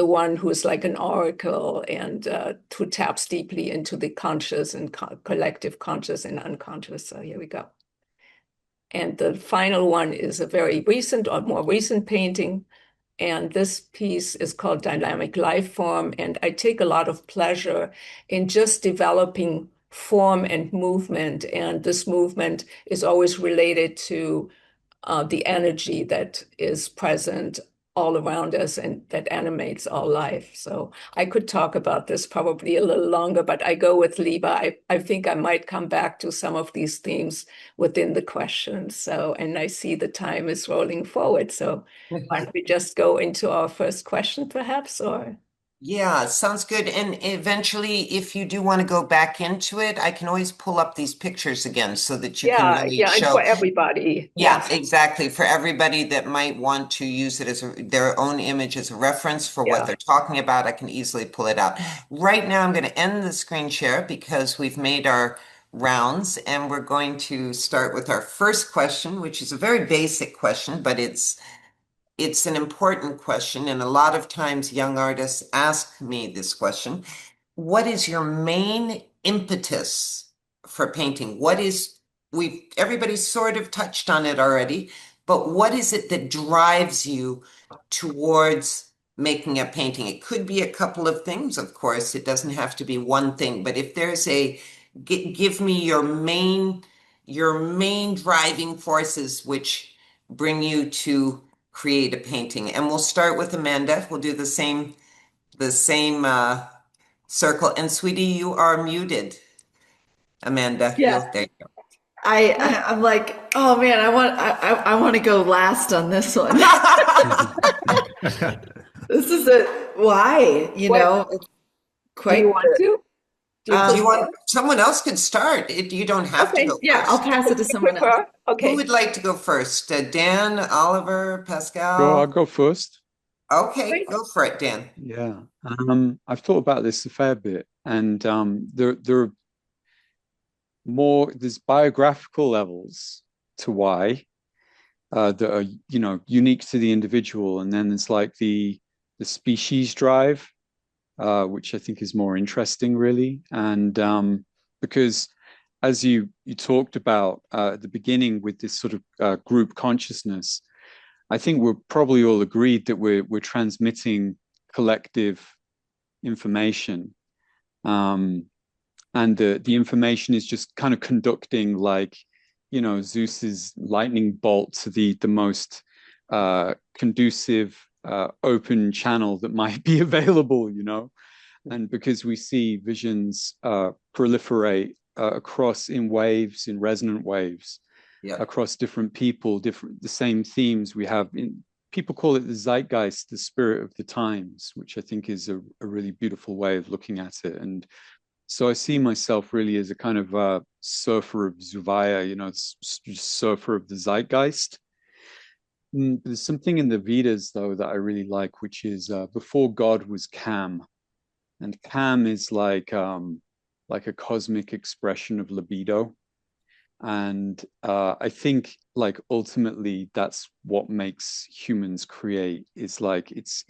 one who's like an oracle and who taps deeply into the conscious and collective conscious and unconscious. So here we go. And the final one is a very recent or more recent painting. And this piece is called Dynamic Life Form. And I take a lot of pleasure in just developing form and movement. And this movement is always related to the energy that is present all around us and that animates all life. So I could talk about this probably a little longer, but I go with Liba. I think I might come back to some of these themes within the questions. So, and I see the time is rolling forward. So why don't we just go into our first question, perhaps, or? Yeah, sounds good. And eventually, if you do want to go back into it, I can always pull up these pictures again so that you can really Yeah, and for show. everybody, Yeah, yes, exactly. For everybody that might want to use it as their own image as a reference for what yeah. they're talking about, I can easily pull it out. Right now, I'm going to end the screen share because we've made our rounds and we're going to start with our first question, which is a very basic question, but it's an important question. And a lot of times young artists ask me this question. What is your main impetus for painting? Everybody's sort of touched on it already, but what is it that drives you towards making a painting. It could be a couple of things, of course. It doesn't have to be one thing, but if there's give me your main driving forces which bring you to create a painting. And we'll start with Amanda. We'll do the same circle. And sweetie, you are muted. Amanda, Yeah. you'll there you go. I'm like, oh man, I want to go last on this one. This is a why, it's Do you quite want to? Do you Do you prefer? want someone else could start? You don't have to Okay. go yeah, I'll first. pass it to You someone else. prefer? Who Okay. would like to go first? Dan, Oliver, Sure, I'll Pascal? go first. Okay, Great. go for it, Dan. Yeah. I've thought about this a fair bit, and there are there's biographical levels to why that are, unique to the individual, and then there's like the species drive, which I think is more interesting, really, and because as you talked about at the beginning with this sort of group consciousness, I think we're probably all agreed that we're transmitting collective information, and the information is just kind of conducting like, Zeus's lightning bolt to the most conducive open channel that might be available, and because we see visions proliferate across in waves, in resonant waves, Yeah. across different people, the same themes we have in. People call it the zeitgeist, the spirit of the times, which I think is a really beautiful way of looking at it. And so I see myself really as a kind of surfer of Zuvaya, surfer of the zeitgeist. There's something in the Vedas, though, that I really like, which is before God was Kam, and Kam is like a cosmic expression of libido. And I think like ultimately that's what makes humans create, is like it's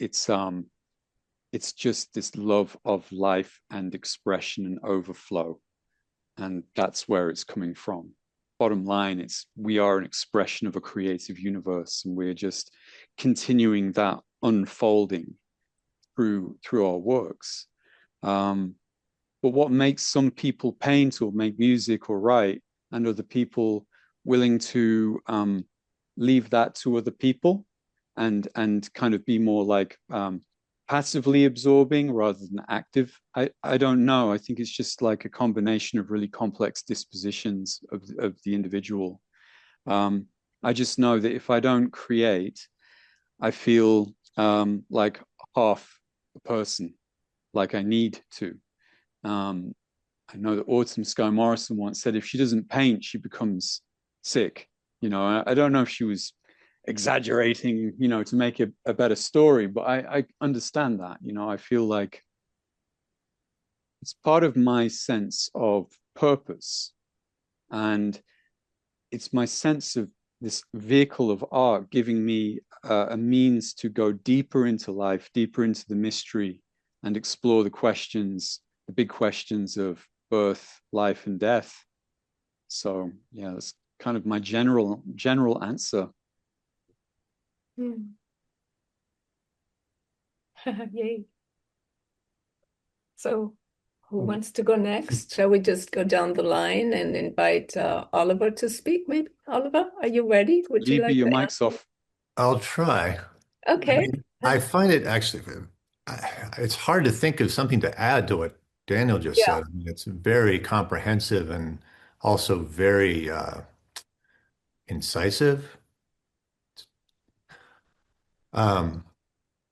just this love of life and expression and overflow. And that's where it's coming from. Bottom line, we are an expression of a creative universe, and we're just continuing that unfolding through our works. But what makes some people paint or make music or write, and other people willing to leave that to other people, and kind of be more like passively absorbing rather than active. I don't know. I think it's just like a combination of really complex dispositions of the individual. I just know that if I don't create, I feel like half a person, like I need to. I know that Autumn Sky Morrison once said if she doesn't paint, she becomes sick. I don't know if she was exaggerating, to make a better story, but I understand that. I feel like it's part of my sense of purpose, and it's my sense of this vehicle of art giving me a means to go deeper into life, deeper into the mystery, and explore the big questions of birth, life, and death. So yeah, that's kind of my general answer. Yay. So who wants to go next? Shall we just go down the line and invite Oliver to speak? Maybe Oliver, are you ready? Would you Liba, like your to mic's off. I'll try. Okay. I find it actually, it's hard to think of something to add to what Daniel just Yeah. said. I mean, it's very comprehensive and also very incisive. Um,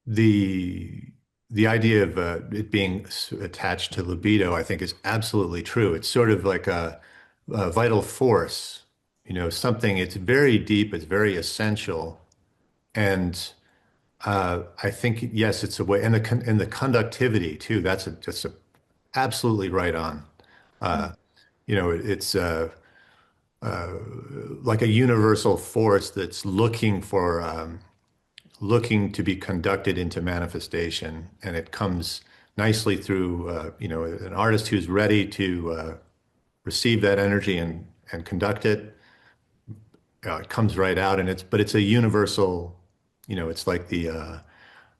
the the idea of it being attached to libido, I think, is absolutely true. It's sort of like a vital force, something. It's very deep. It's very essential, and I think yes, it's a way, and the conductivity too. That's absolutely right on. It's like a universal force that's looking to be conducted into manifestation, and it comes nicely through an artist who's ready to receive that energy and conduct it. It comes right out, and it's a universal. It's like the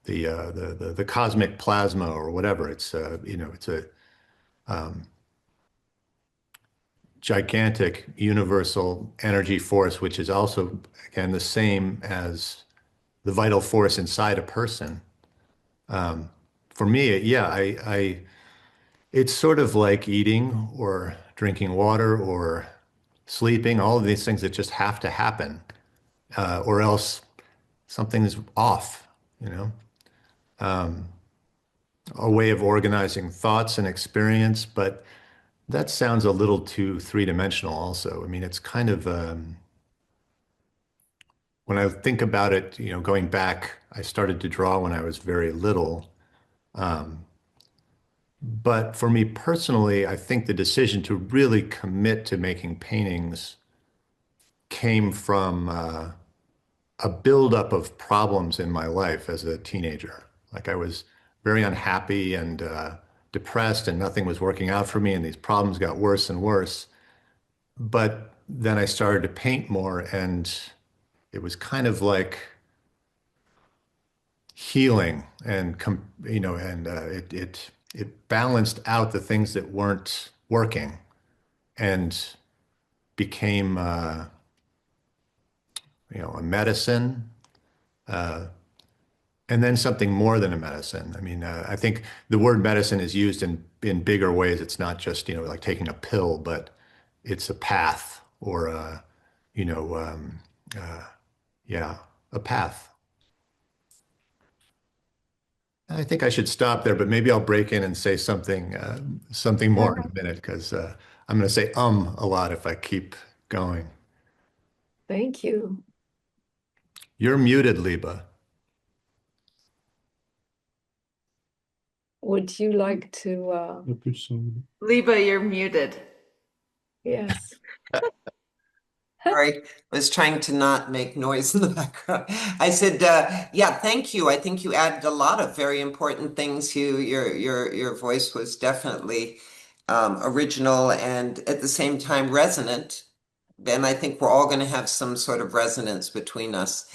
the cosmic plasma or whatever. It's it's a gigantic universal energy force, which is also again the same as the vital force inside a person. For me, yeah, it's sort of like eating or drinking water or sleeping, all of these things that just have to happen, or else something is off, you know, a way of organizing thoughts and experience. But that sounds a little too three-dimensional also. I mean, it's kind of, when I think about it, going back, I started to draw when I was very little. But for me personally, I think the decision to really commit to making paintings came from a buildup of problems in my life as a teenager. Like I was very unhappy and depressed, and nothing was working out for me, and these problems got worse and worse. But then I started to paint more, and it was kind of like healing, and it balanced out the things that weren't working, and became a medicine, and then something more than a medicine. I mean, I think the word medicine is used in bigger ways. It's not just like taking a pill, but it's a path, or you know yeah, a path. I think I should stop there, but maybe I'll break in and say something more in a minute, because I'm going to say a lot if I keep going. Thank you. You're muted, Liba. Would you like to, Liba, you're muted. yes. Sorry, I was trying to not make noise in the background. I said, yeah, thank you. I think you added a lot of very important things. Your voice was definitely original and at the same time resonant. And I think we're all going to have some sort of resonance between us.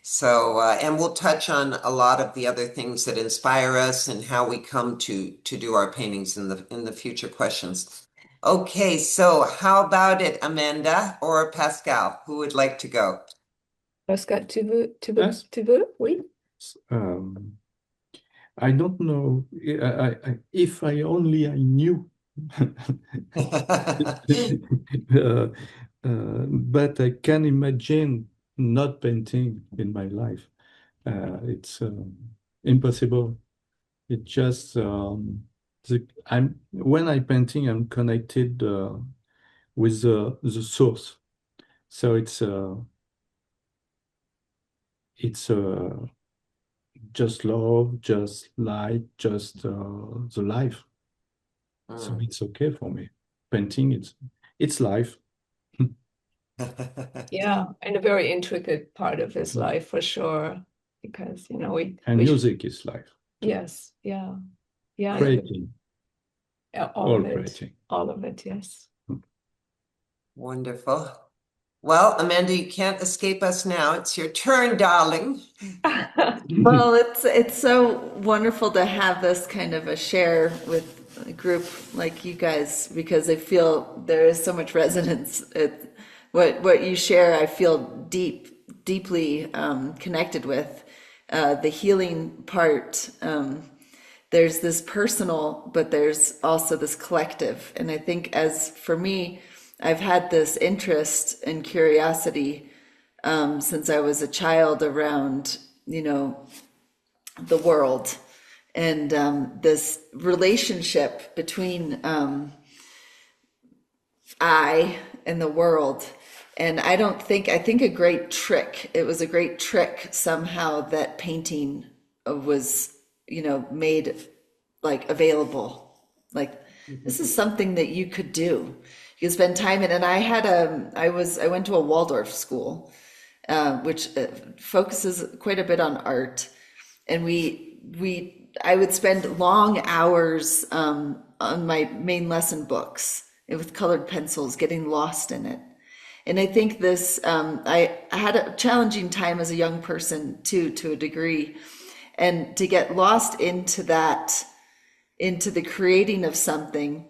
So, and we'll touch on a lot of the other things that inspire us and how we come to do our paintings in the future questions. Okay, so how about it, Amanda or Pascal? Who would like to go? Pascal, Yes. tu veux? Oui. I don't know. If I only I knew. But I can imagine not painting in my life. It's impossible. It just when I painting, I'm connected with the source. So it's just love, just light, just the life. So it's okay for me. Painting, it's life. Yeah, and a very intricate part of his life for sure, because And music is life. Yes, yeah, yeah, Creating, all of creating. all of it, yes. Wonderful. Well, Amanda, you can't escape us now. It's your turn, darling. Well, it's so wonderful to have this kind of a share with a group like you guys, because I feel there is so much resonance. What you share, I feel deeply connected with. The healing part, there's this personal, but there's also this collective. And I think, as for me, I've had this interest and curiosity since I was a child around, the world, and this relationship between I and the world. And I think it was a great trick somehow that painting was, made like available. Like, this is something that you could do. You could spend time in. And I went to a Waldorf school, which focuses quite a bit on art. And I would spend long hours on my main lesson books with colored pencils, getting lost in it. And I think I had a challenging time as a young person too, to a degree. and to get lost into that, into the creating of something,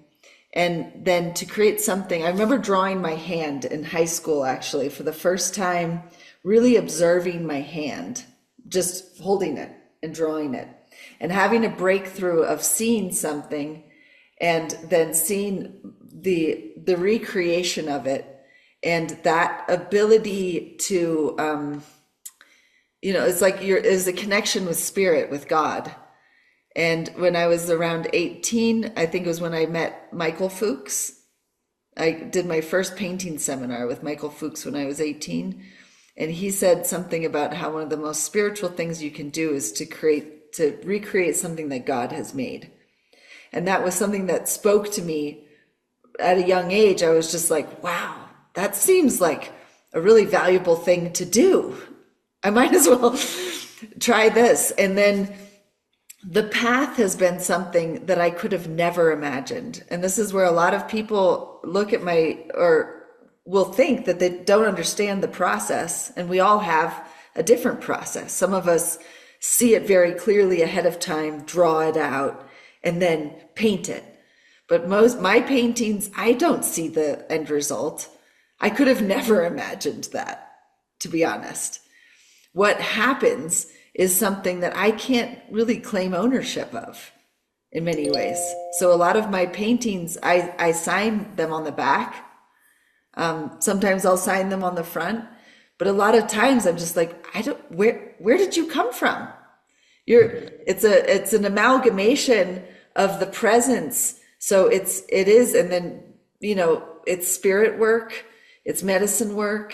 and then to create something. I remember drawing my hand in high school, actually, for the first time, really observing my hand, just holding it and drawing it, and having a breakthrough of seeing something and then seeing the recreation of it, and that ability to it's like is a connection with spirit, with God. And when I was around 18, I think it was when I met Michael Fuchs. I did my first painting seminar with Michael Fuchs when I was 18. And he said something about how one of the most spiritual things you can do is to recreate something that God has made. And that was something that spoke to me at a young age. I was just like, wow, that seems like a really valuable thing to do. I might as well try this. And then the path has been something that I could have never imagined. And this is where a lot of people look at or will think that they don't understand the process. And we all have a different process. Some of us see it very clearly ahead of time, draw it out, and then paint it. But my paintings, I don't see the end result. I could have never imagined that, to be honest. What happens is something that I can't really claim ownership of in many ways. So a lot of my paintings, I sign them on the back. Sometimes I'll sign them on the front, but a lot of times I'm just like, where did you come from? It's an amalgamation of the presence. So it is, and then, it's spirit work, it's medicine work,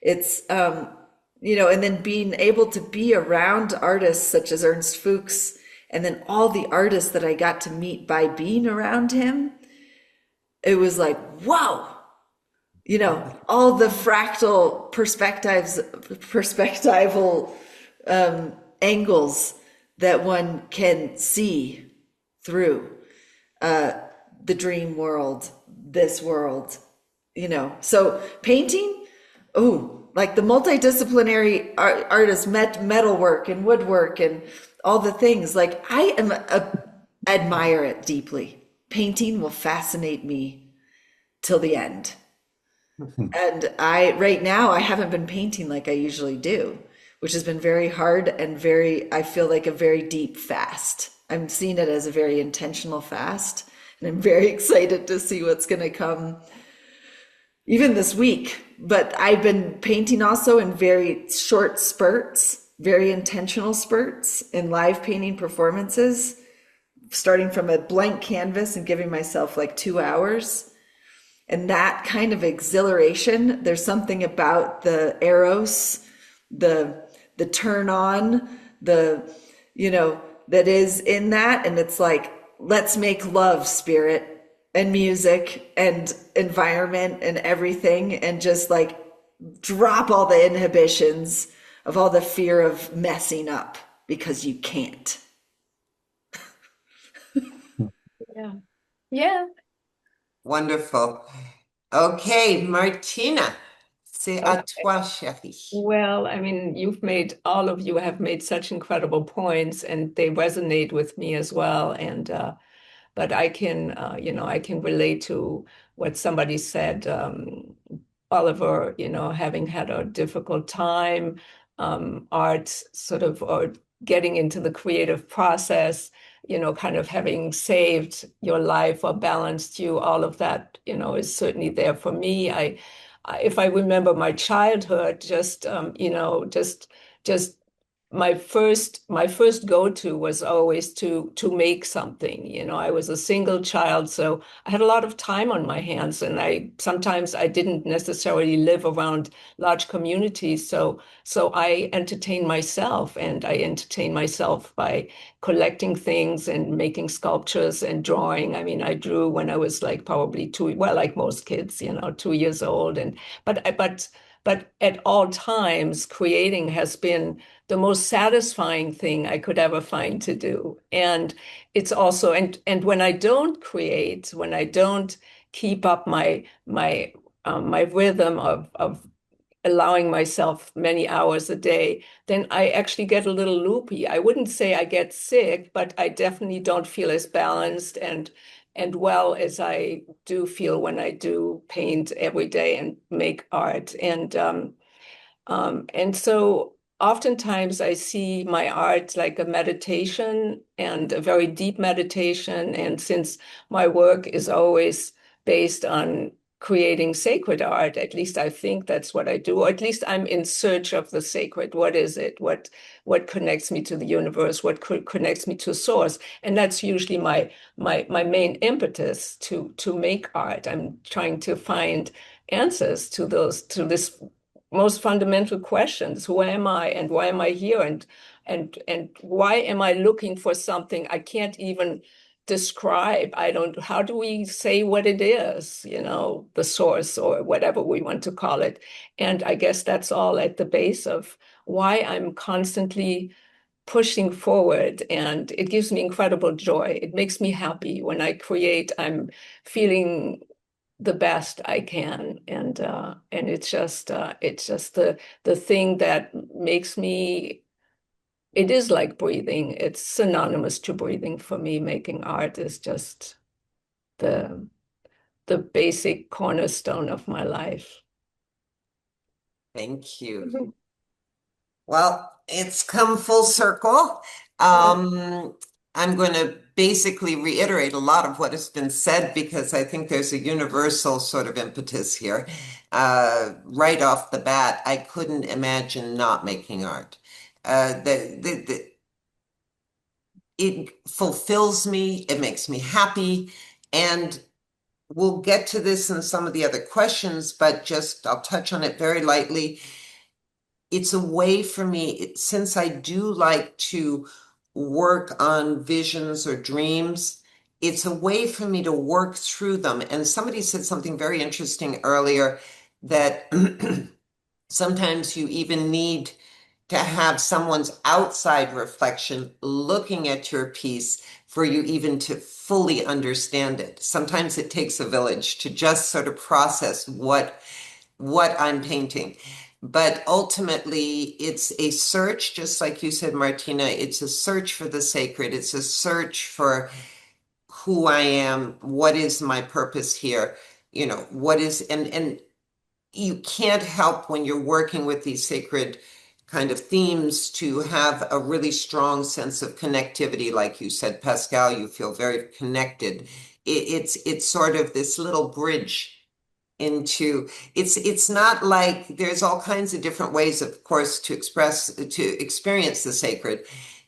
it's, and then being able to be around artists such as Ernst Fuchs, and then all the artists that I got to meet by being around him, it was like, whoa, all the fractal perspectival angles that one can see through the dream world, this world, So painting, like the multidisciplinary artists, metalwork and woodwork and all the things, like I admire it deeply. Painting will fascinate me till the end. And right now, I haven't been painting like I usually do, which has been very hard and I feel like a very deep fast. I'm seeing it as a very intentional fast, and I'm very excited to see what's going to come even this week. But I've been painting also in very short spurts, very intentional spurts in live painting performances, starting from a blank canvas and giving myself like 2 hours. And that kind of exhilaration, there's something about the eros, the turn on, that is in that. And it's like, let's make love, spirit and music and environment and everything, and just like drop all the inhibitions of all the fear of messing up, because you can't. Yeah. Yeah. Wonderful. Okay, Martina, c'est à Okay. toi, chérie. Well, I mean, all of you have made such incredible points, and they resonate with me as well. And but I can, I can relate to what somebody said, Oliver, having had a difficult time, art sort of, or getting into the creative process, kind of having saved your life or balanced you, all of that, is certainly there for me. If I remember my childhood, just my first go-to was always to make something. I was a single child, so I had a lot of time on my hands, and sometimes I didn't necessarily live around large communities. So I entertained myself, and I entertained myself by collecting things and making sculptures and drawing. I mean, I drew when I was like probably like most kids, 2 years old, but at all times, creating has been the most satisfying thing I could ever find to do. And it's also, and when I don't create, when I don't keep up my rhythm of allowing myself many hours a day, then I actually get a little loopy. I wouldn't say I get sick, but I definitely don't feel as balanced and well as I do feel when I do paint every day and make art. And so oftentimes I see my art like a meditation and a very deep meditation. And since my work is always based on creating sacred art, at least I think that's what I do, or at least I'm in search of the sacred. What is it? What connects me to the universe? What connects me to source? And that's usually my main impetus to make art. I'm trying to find answers to this most fundamental questions. Who am I and why am I here? And why am I looking for something I can't even describe? I don't, how do we say what it is, the source or whatever we want to call it? And I guess that's all at the base of why I'm constantly pushing forward, and it gives me incredible joy. It makes me happy when I create. I'm feeling the best I can, and it's just the thing that makes me. It is like breathing. It's synonymous to breathing for me. Making art is just the the basic cornerstone of my life. Thank you. Mhm. Well, it's come full circle. Yeah. I'm going to basically reiterate a lot of what has been said because I think there's a universal sort of impetus here. Right off the bat, I couldn't imagine not making art. It fulfills me, it makes me happy, and we'll get to this in some of the other questions, but just I'll touch on it very lightly. It's a way for me, since I do like to work on visions or dreams, it's a way for me to work through them. And somebody said something very interesting earlier that sometimes you even need to have someone's outside reflection looking at your piece for you even to fully understand it. Sometimes it takes a village to just sort of process what I'm painting. But ultimately, it's a search, just like you said, Martina, it's a search for the sacred. It's a search for who I am, what is my purpose here, what is, and you can't help when you're working with these sacred kind of themes to have a really strong sense of connectivity. Like you said, Pascal, you feel very connected. It's sort of this little bridge into it's not like there's all kinds of different ways, of course, to experience the sacred.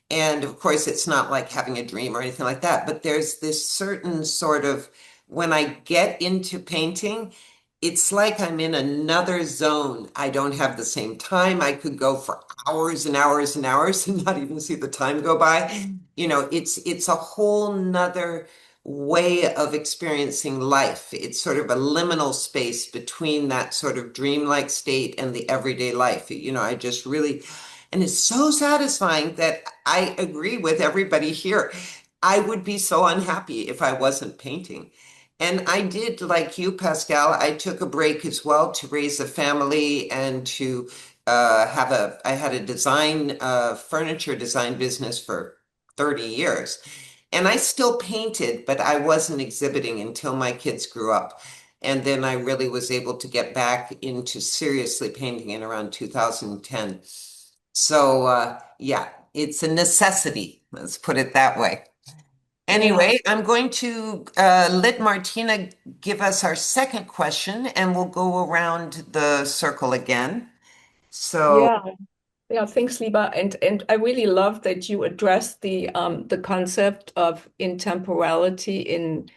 And of course, it's not like having a dream or anything like that, but there's this certain sort of when I get into painting, it's like I'm in another zone. I don't have the same time. I could go for hours and hours and hours and not even see the time go by. It's a whole nother way of experiencing life. It's sort of a liminal space between that sort of dreamlike state and the everyday life. I just really, and it's so satisfying that I agree with everybody here. I would be so unhappy if I wasn't painting. And I did, like you, Pascal, I took a break as well to raise a family and to I had a furniture design business for 30 years. And I still painted, but I wasn't exhibiting until my kids grew up. And then I really was able to get back into seriously painting in around 2010. So, yeah, it's a necessity. Let's put it that way. Yeah. Anyway, I'm going to let Martina give us our second question and we'll go around the circle again. So, Yeah. Yeah, thanks, Liba. And I really love that you addressed the concept of intemporality in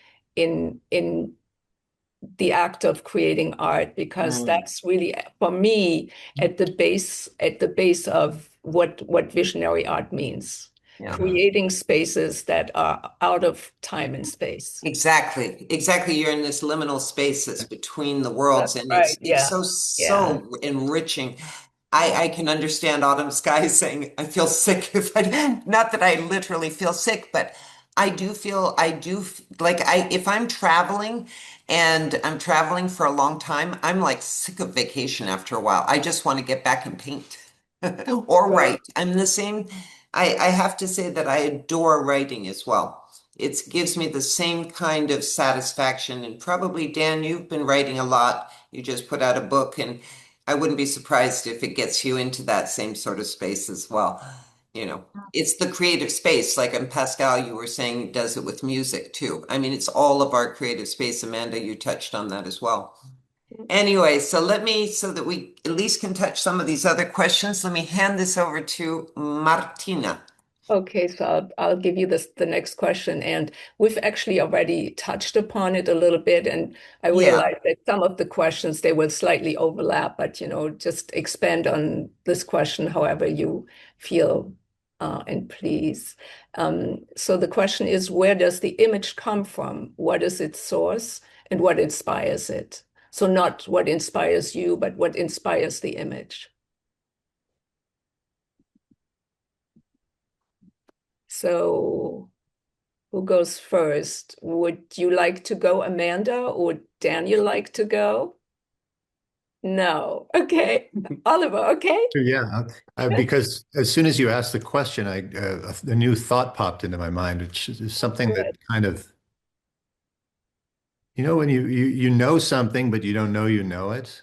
the act of creating art, because mm, that's really for me at the base of what visionary art means. yeah. Creating spaces that are out of time and space. Exactly. Exactly. You're in this liminal spaces between the worlds, That's and right. it's Yeah. so Yeah. so enriching. I can understand Autumn Sky saying, I feel sick if I, not that I literally feel sick, but Like if I'm traveling and I'm traveling for a long time, I'm like sick of vacation after a while. I just want to get back and paint or Right. write. I'm the same. I have to say that I adore writing as well. It gives me the same kind of satisfaction. And probably, Dan, you've been writing a lot. You just put out a book, and I wouldn't be surprised if it gets you into that same sort of space as well. You know, it's the creative space, like in Pascal, you were saying, does it with music too. I mean, it's all of our creative space. Amanda, you touched on that as well. Anyway, so that we at least can touch some of these other questions, let me hand this over to Martina. Okay, so I'll give you the next question, and we've actually already touched upon it a little bit, and I Yeah. realize that some of the questions they will slightly overlap, but just expand on this question however you feel, and please. So the question is, where does the image come from? What is its source, and what inspires it? So not what inspires you, but what inspires the image. So who goes first? Would you like to go, Amanda, or would Daniel like to go? No. Okay. Oliver, okay? Yeah, because as soon as you asked the question, a new thought popped into my mind, which is something that Good. kind of, when you know something, but you don't know you know it.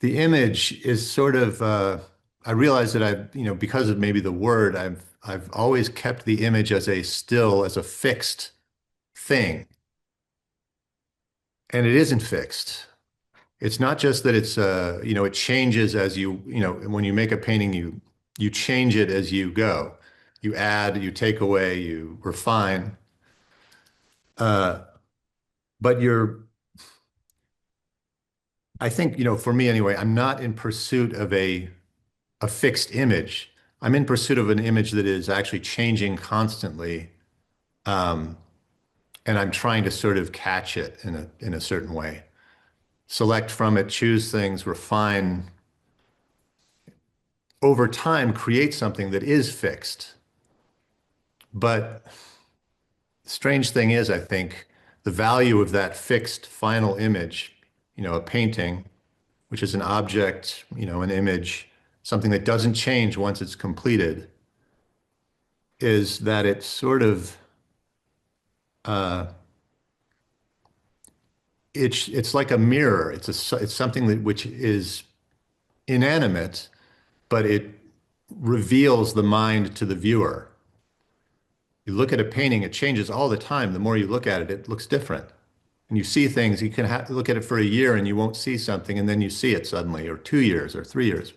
The image is sort of, I realize that because of maybe the word, I've always kept the image as as a fixed thing, and it isn't fixed. It's not just that it changes as when you make a painting, you change it as you go. You add, you take away, you refine. Uh, but I think, for me anyway, I'm not in pursuit of a fixed image. I'm in pursuit of an image that is actually changing constantly. Um, and I'm trying to sort of catch it in a certain way. Select from it, choose things, refine, over time create something that is fixed. But the strange thing is, I think, the value of that fixed final image, a painting, which is an object, an image, something that doesn't change once it's completed, is that it's sort of uh, it's like a mirror. It's something which is inanimate, but it reveals the mind to the viewer. You look at a painting, it changes all the time. The more you look at it, it looks different. And you see things, you can look at it for a year and you won't see something, and then you see it suddenly, or 2 years or 3 years.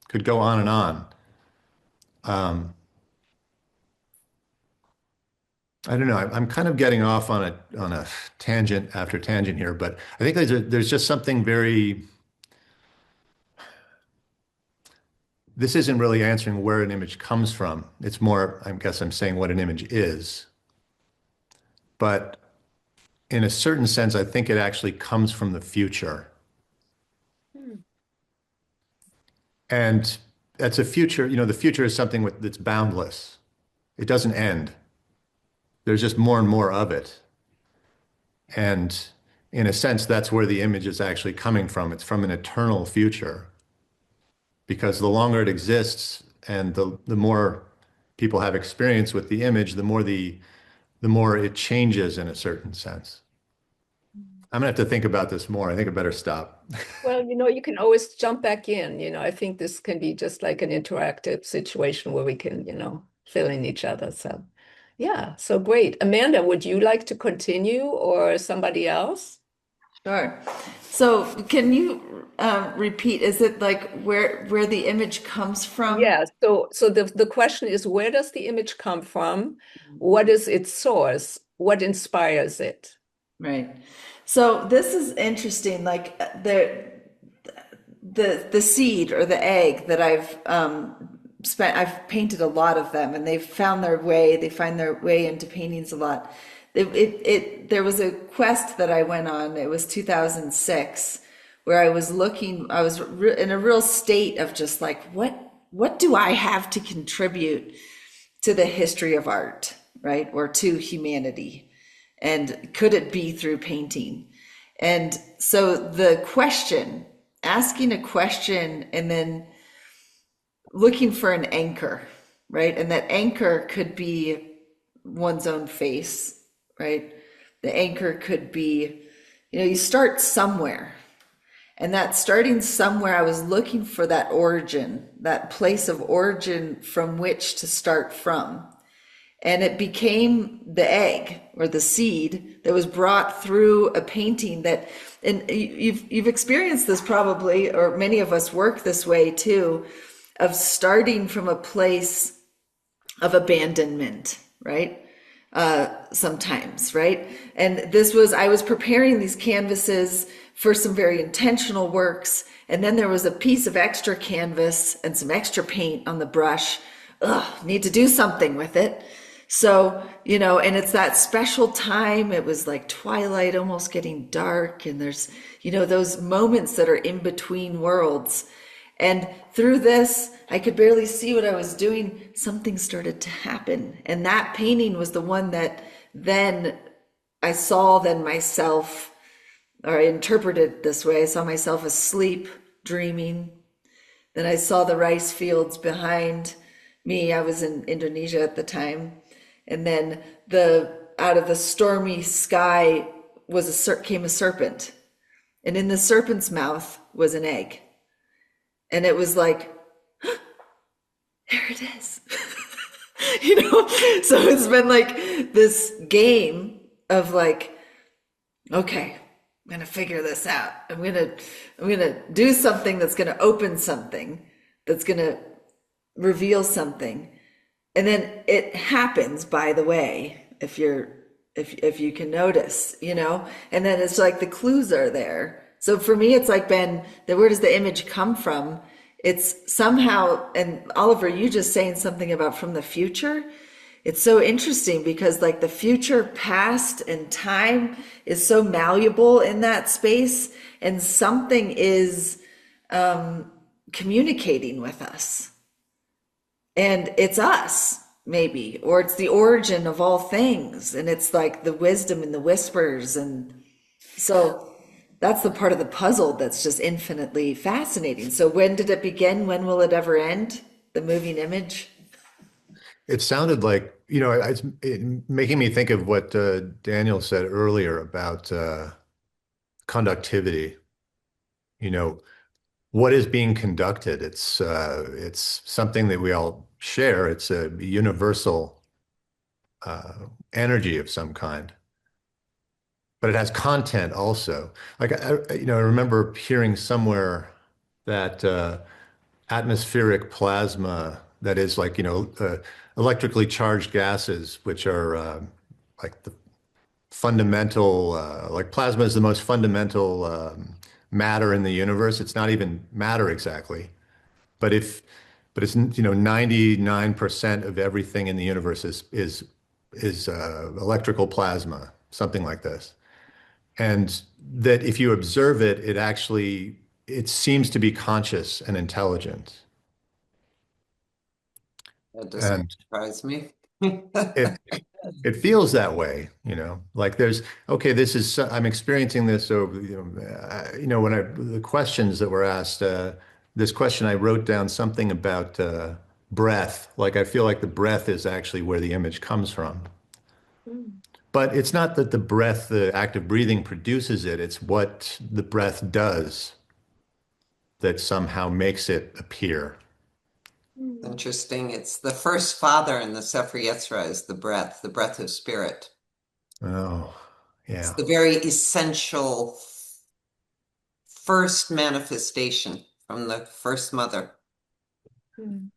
Could go on and on. I don't know. I'm kind of getting off on a tangent after tangent here, but I think there's just something very. This isn't really answering where an image comes from. It's more, I guess I'm saying what an image is. But in a certain sense, I think it actually comes from the future. Hmm. And that's a future, the future is something that's boundless. It doesn't end. There's just more and more of it. And in a sense, that's where the image is actually coming from. It's from an eternal future. Because the longer it exists and the more people have experience with the image, the more it changes in a certain sense. I'm gonna have to think about this more. I think I better stop. Well, you can always jump back in. I think this can be just like an interactive situation where we can, fill in each other. So, yeah, so great. Amanda, would you like to continue or somebody else? Sure. So can you repeat, is it like where the image comes from? Yeah, so the question is, where does the image come from? What is its source? What inspires it? Right. So this is interesting, like the seed or the egg that I've painted a lot of them, and they find their way into paintings a lot. There was a quest that I went on. It was 2006, where I was in a real state of just like, what do I have to contribute to the history of art? right? Or to humanity? And could it be through painting? And so the question, asking a question and then looking for an anchor, right? And that anchor could be one's own face, right? The anchor could be, you start somewhere. And that starting somewhere, I was looking for that origin, that place of origin from which to start from. And it became the egg or the seed that was brought through a painting that, and you've experienced this probably, or many of us work this way too, of starting from a place of abandonment, right? Sometimes, right? And I was preparing these canvases for some very intentional works. And then there was a piece of extra canvas and some extra paint on the brush. Ugh, need to do something with it. So, and it's that special time. It was like twilight, almost getting dark. And there's, those moments that are in between worlds. And through this, I could barely see what I was doing. Something started to happen. And that painting was the one that then I saw then myself, or I interpreted it this way. I saw myself asleep, dreaming. Then I saw the rice fields behind me. I was in Indonesia at the time. And then out of the stormy sky came a serpent. And in the serpent's mouth was an egg. And it was like, there it is. So it's been like this game of like, okay, I'm going to figure this out. I'm going to do something that's going to open something, that's going to reveal something. And then it happens, by the way, if you can notice, and then it's like the clues are there. So for me, it's like where does the image come from? It's somehow, and Oliver, you just saying something about from the future. It's so interesting because like the future, past, and time is so malleable in that space, and something is communicating with us. And it's us, maybe, or it's the origin of all things. And it's like the wisdom and the whispers. And so that's the part of the puzzle that's just infinitely fascinating. So when did it begin? When will it ever end? The moving image? It sounded like, it's making me think of what Daniel said earlier about conductivity. What is being conducted? It's something that we all share. It's a universal energy of some kind, but it has content also. Like I remember hearing somewhere that atmospheric plasma, that is like electrically charged gases, which are like the fundamental, like plasma is the most fundamental matter in the universe. It's not even matter exactly, but it's 99% of everything in the universe is electrical plasma, something like this. And that if you observe it, it seems to be conscious and intelligent. That doesn't And surprise me. it it feels that way, like I'm experiencing this over, when the questions that were asked, this question, I wrote down something about breath. Like I feel like the breath is actually where the image comes from. But it's not that the act of breathing produces it. It's what the breath does that somehow makes it appear. Interesting. It's the first father in the Sefer Yetzirah is the breath of spirit. Oh, It's yeah. the very essential first manifestation from the first mother. Do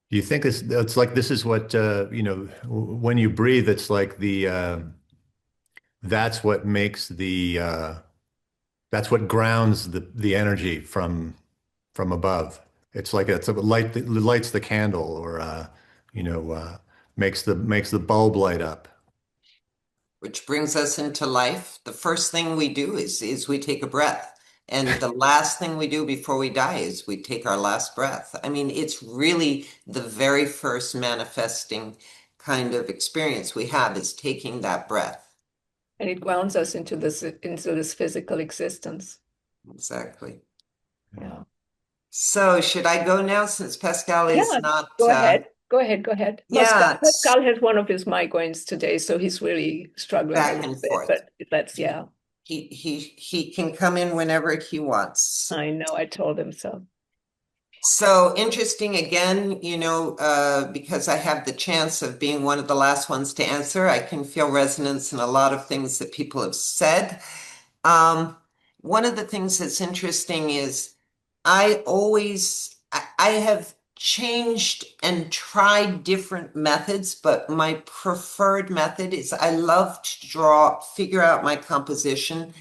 you think it's like this is what when you breathe, it's like that's what makes that's what grounds the energy from above. It's like it's a light that lights the candle, or makes the bulb light up. Which brings us into life. The first thing we do is we take a breath. And the last thing we do before we die is we take our last breath. I mean, it's really the very first manifesting kind of experience we have is taking that breath. And it grounds us into this physical existence. Exactly. Yeah. So should I go now since Pascal is Yeah, not go ahead. Go ahead. yeah, Pascal has one of his migraines today, so he's really struggling a back little and bit, forth. but let's, yeah. He can come in whenever he wants. I know, I told him so. So interesting again, because I have the chance of being one of the last ones to answer, I can feel resonance in a lot of things that people have said. One of the things that's interesting is I have changed and tried different methods, but my preferred method is I love to figure out my composition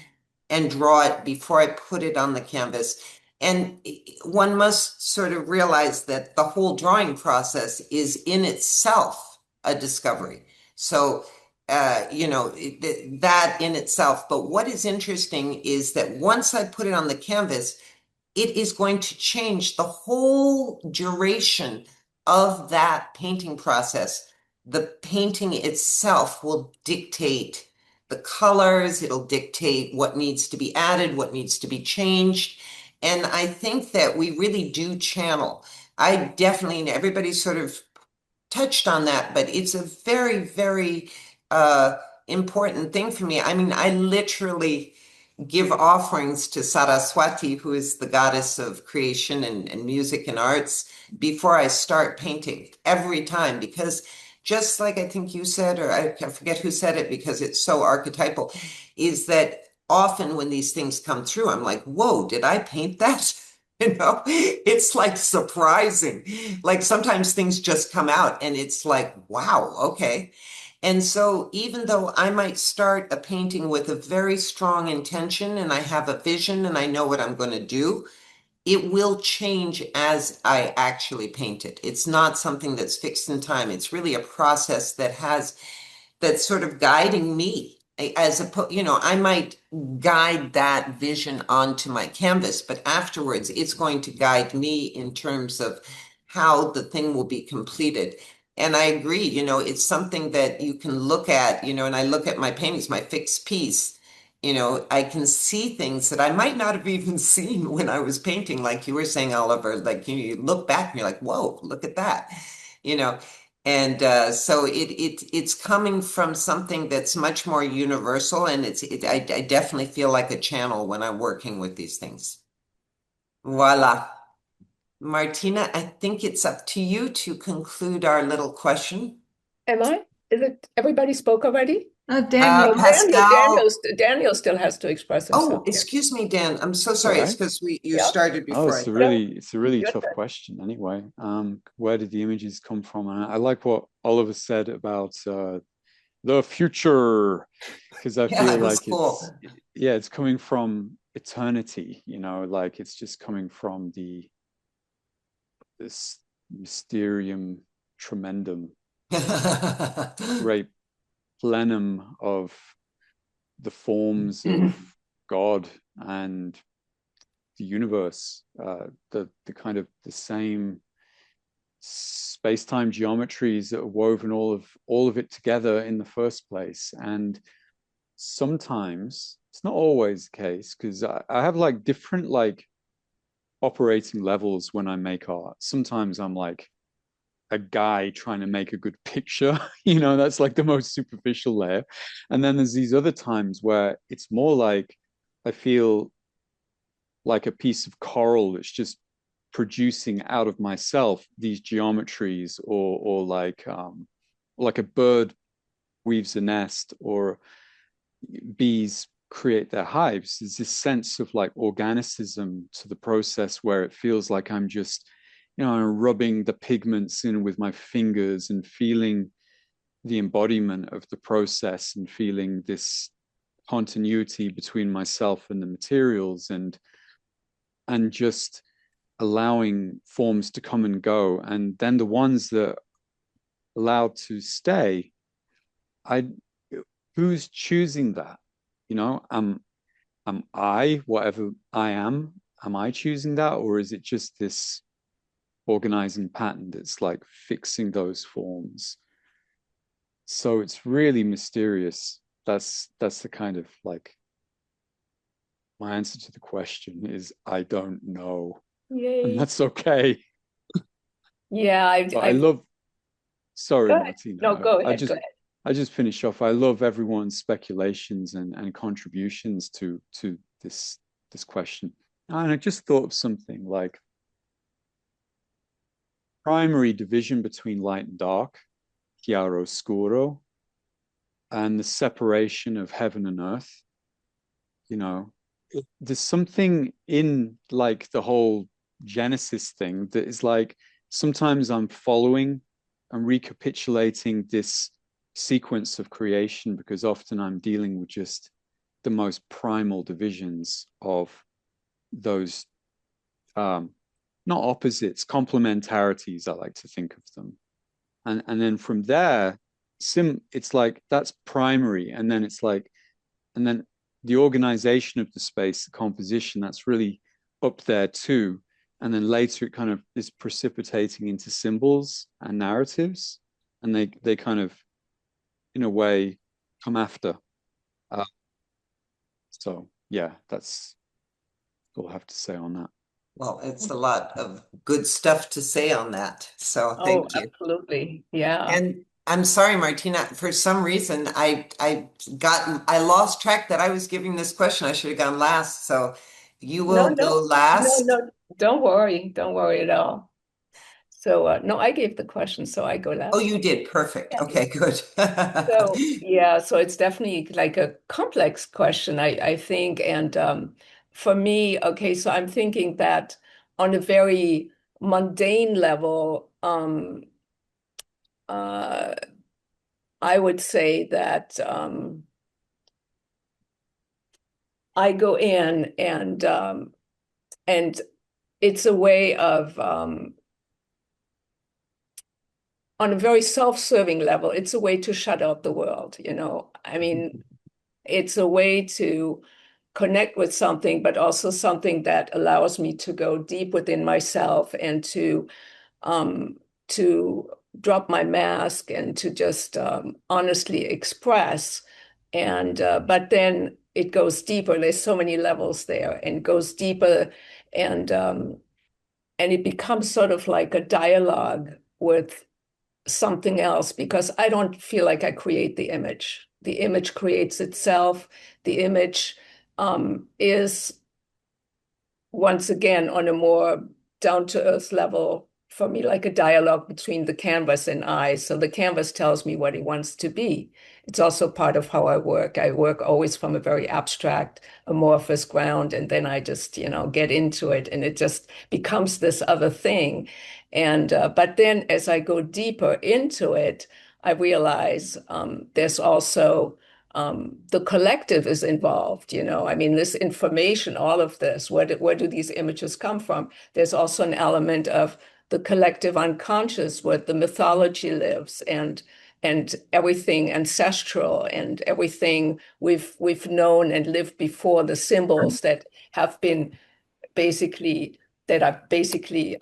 and draw it before I put it on the canvas. And one must sort of realize that the whole drawing process is in itself a discovery. So, that in itself. But what is interesting is that once I put it on the canvas, it is going to change the whole duration of that painting process. The painting itself will dictate the colors, it'll dictate what needs to be added, what needs to be changed. And I think that we really do channel. I definitely, everybody sort of touched on that, but it's a very, very important thing for me. I mean, I literally give offerings to Saraswati, who is the goddess of creation and music and arts, before I start painting every time, because just like I think you said, or I forget who said it because it's so archetypal, is that often when these things come through, I'm like, whoa, did I paint that? It's like surprising. Like sometimes things just come out and it's like, wow, okay. And so even though I might start a painting with a very strong intention and I have a vision and I know what I'm going to do, it will change as I actually paint it. It's not something that's fixed in time. It's really a process that's sort of guiding me I might guide that vision onto my canvas, but afterwards it's going to guide me in terms of how the thing will be completed. And I agree, it's something that you can look at, and I look at my paintings, my fixed piece, I can see things that I might not have even seen when I was painting, like you were saying, Oliver, like you look back and you're like, whoa, look at that, you know. And so it's coming from something that's much more universal, and I definitely feel like a channel when I'm working with these things. Voila. Martina, I think it's up to you to conclude our little question. Am I? Is it everybody spoke already? Daniel. Pascal. Daniel still has to express himself Oh, here. excuse me, Dan. I'm so It's sorry. all It's right. because you Yeah. started Oh, before I it's a thought. really Good. tough question anyway. Where did the images come from? And I like what Oliver said about the future, because I Yeah, feel it was like cool. it's coming from eternity, like it's just coming from this mysterium tremendum, great plenum of the forms of God and the universe, the kind of the same space-time geometries that are woven all of it together in the first place. And sometimes it's not always the case, because I have like different like operating levels when I make art. Sometimes I'm like a guy trying to make a good picture, that's like the most superficial layer. And then there's these other times where it's more like I feel like a piece of coral that's just producing out of myself these geometries, or like a bird weaves a nest, or bees create their hives. There's this sense of like organicism to the process where it feels like I'm just rubbing the pigments in with my fingers and feeling the embodiment of the process and feeling this continuity between myself and the materials, and just allowing forms to come and go. And then the ones that allowed to stay, I who's choosing that? Am I, whatever I am I choosing that, or is it just this organizing pattern that's like fixing those forms? So it's really mysterious. That's the kind of like my answer to the question is I don't know. And Yay. that's okay. Yeah, So I I've love, sorry, go ahead. No, Martina. go I ahead. Go just ahead. I just finish off. I love everyone's speculations and contributions to this question. And I just thought of something like primary division between light and dark, chiaro scuro, and the separation of heaven and earth. You know, there's something in like the whole Genesis thing that is like sometimes I'm following and recapitulating this sequence of creation because often I'm dealing with just the most primal divisions of those not opposites, complementarities, I like to think of them. And then from there, it's like that's primary, and then it's like, and then the organization of the space, the composition, that's really up there too. And then later it kind of is precipitating into symbols and narratives, and they kind of, in a way, come after. Uh, so yeah, that's all I have to say on that. Well, it's a lot of good stuff to say on that. So Oh, thank you. absolutely. Yeah. And I'm sorry, Martina, for some reason I lost track that I was giving this question. I should have gone last. So you No, will go no, last. no. Don't worry. Don't worry at all. So, no, I gave the question, so I go Oh, last. you did. Perfect. Yeah, yeah. Okay, good. So, yeah, so it's definitely like a complex question, I think. And for me, okay, so I'm thinking that on a very mundane level, uh, I would say that I go in and it's a way of on a very self-serving level, it's a way to shut out the world, you know. I mean, it's a way to connect with something, but also something that allows me to go deep within myself and um, to drop my mask and to just honestly express. And but then it goes deeper. There's so many levels there, and goes deeper, and um, and it becomes sort of like a dialogue with something else because I don't feel like I create the image. The image creates itself. The image is once again on a more down to earth level for me, like a dialogue between the canvas and I. So the canvas tells me what it wants to be. It's also part of how I work. I work always from a very abstract, amorphous ground, and then I just, you know, get into it, and it just becomes this other thing. And but then as I go deeper into it, I realize there's also the collective is involved, you know. I mean, this information, all of this, where do these images come from? There's also an element of the collective unconscious where the mythology lives and everything ancestral and everything we've known and lived before, the symbols that have been basically that are basically